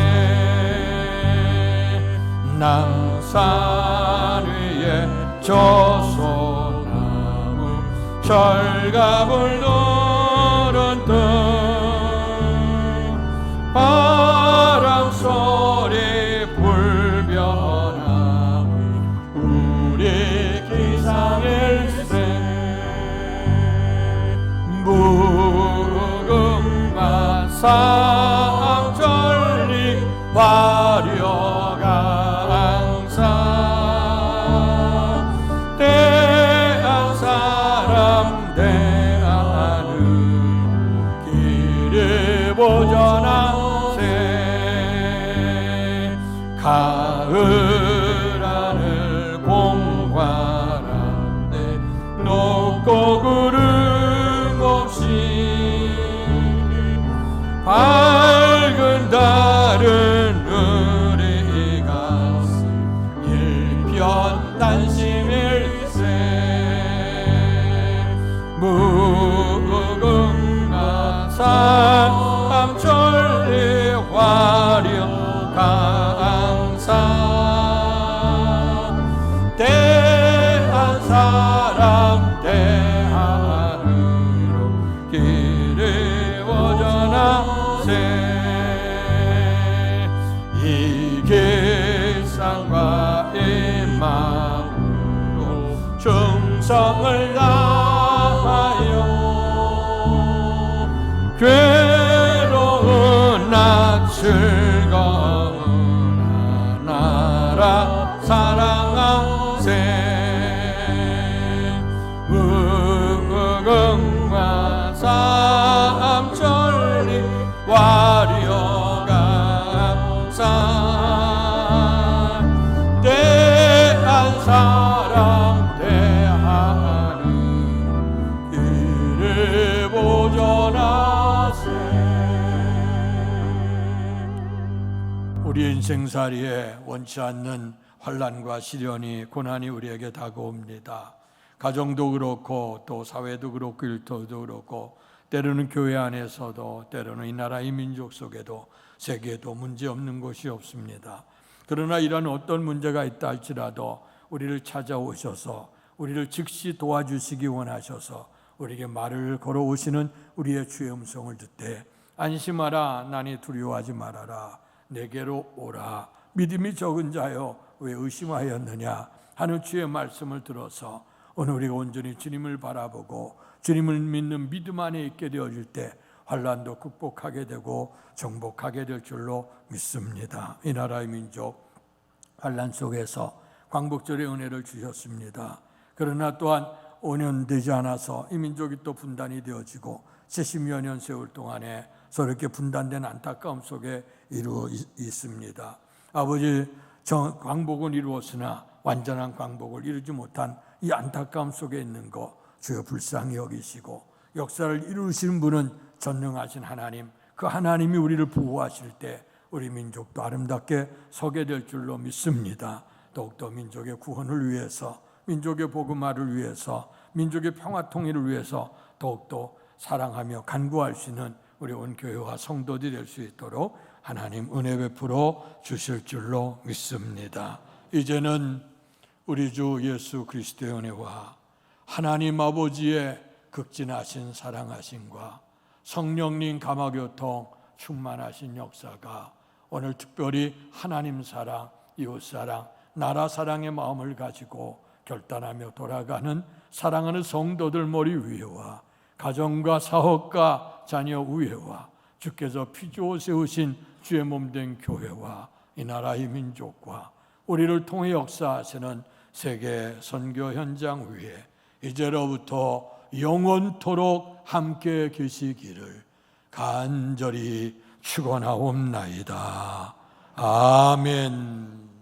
남산 위에 저소나무 철갑을 두른 듯 바람 소리 불변함 우리 기상일세 무궁화 삼천리 화려 강사 대한 사람 대하늘 길이 보전하세 가을 하늘 공활한데 높고 구름 없이 밝은 달은 우리 가슴 일편 단심일세 무궁화 삼천리 화려 강사 대한 사람 대하늘로 길이 보전하세 이 길상과 이 마음으로 충성을 다하여 괴로운 즐거운 나라 사랑하세 무궁화 삼천리 화려 강사 대한 사람 대하늘 길을 보전하세 우리 인생살이에 원치 않는 환난과 시련이 고난이 우리에게 다가옵니다. 가정도 그렇고 또 사회도 그렇고 일터도 그렇고 때로는 교회 안에서도 때로는 이 나라 이 민족 속에도 세계에도 문제없는 곳이 없습니다. 그러나 이런 어떤 문제가 있다 할지라도 우리를 찾아오셔서 우리를 즉시 도와주시기 원하셔서 우리에게 말을 걸어오시는 우리의 주의 음성을 듣되 안심하라 나니 두려워하지 말아라 내게로 오라 믿음이 적은 자여 왜 의심하였느냐 하는 주의 말씀을 들어서 오늘 우리가 온전히 주님을 바라보고 주님을 믿는 믿음 안에 있게 되어질 때 환난도 극복하게 되고 정복하게 될 줄로 믿습니다. 이 나라의 민족 환난 속에서 광복절의 은혜를 주셨습니다. 그러나 또한 5년 되지 않아서 이 민족이 또 분단이 되어지고 70여 년 세월 동안에 서로 이렇게 분단된 안타까움 속에 이루어 있습니다. 아버지 광복은 이루었으나 완전한 광복을 이루지 못한 이 안타까움 속에 있는 것 주여 불쌍히 여기시고 역사를 이루시는 분은 전능하신 하나님 그 하나님이 우리를 보호하실 때 우리 민족도 아름답게 서게 될 줄로 믿습니다. 더욱더 민족의 구원을 위해서 민족의 복음화를 위해서 민족의 평화 통일을 위해서 더욱더 사랑하며 간구할 수 있는 우리 온 교회와 성도들이 될 수 있도록 하나님 은혜 베풀어 주실 줄로 믿습니다. 이제는 우리 주 예수 그리스도의 은혜와 하나님 아버지의 극진하신 사랑하심과 성령님 감화교통 충만하신 역사가 오늘 특별히 하나님 사랑, 이웃 사랑, 나라 사랑의 마음을 가지고 결단하며 돌아가는 사랑하는 성도들 머리 위에와 가정과 사업과 자녀 위에와 주께서 피주어 세우신 주의 몸된 교회와 이 나라의 민족과 우리를 통해 역사하시는 세계 선교 현장 위에 이제로부터 영원토록 함께 계시기를 간절히 축원하옵나이다. 아멘.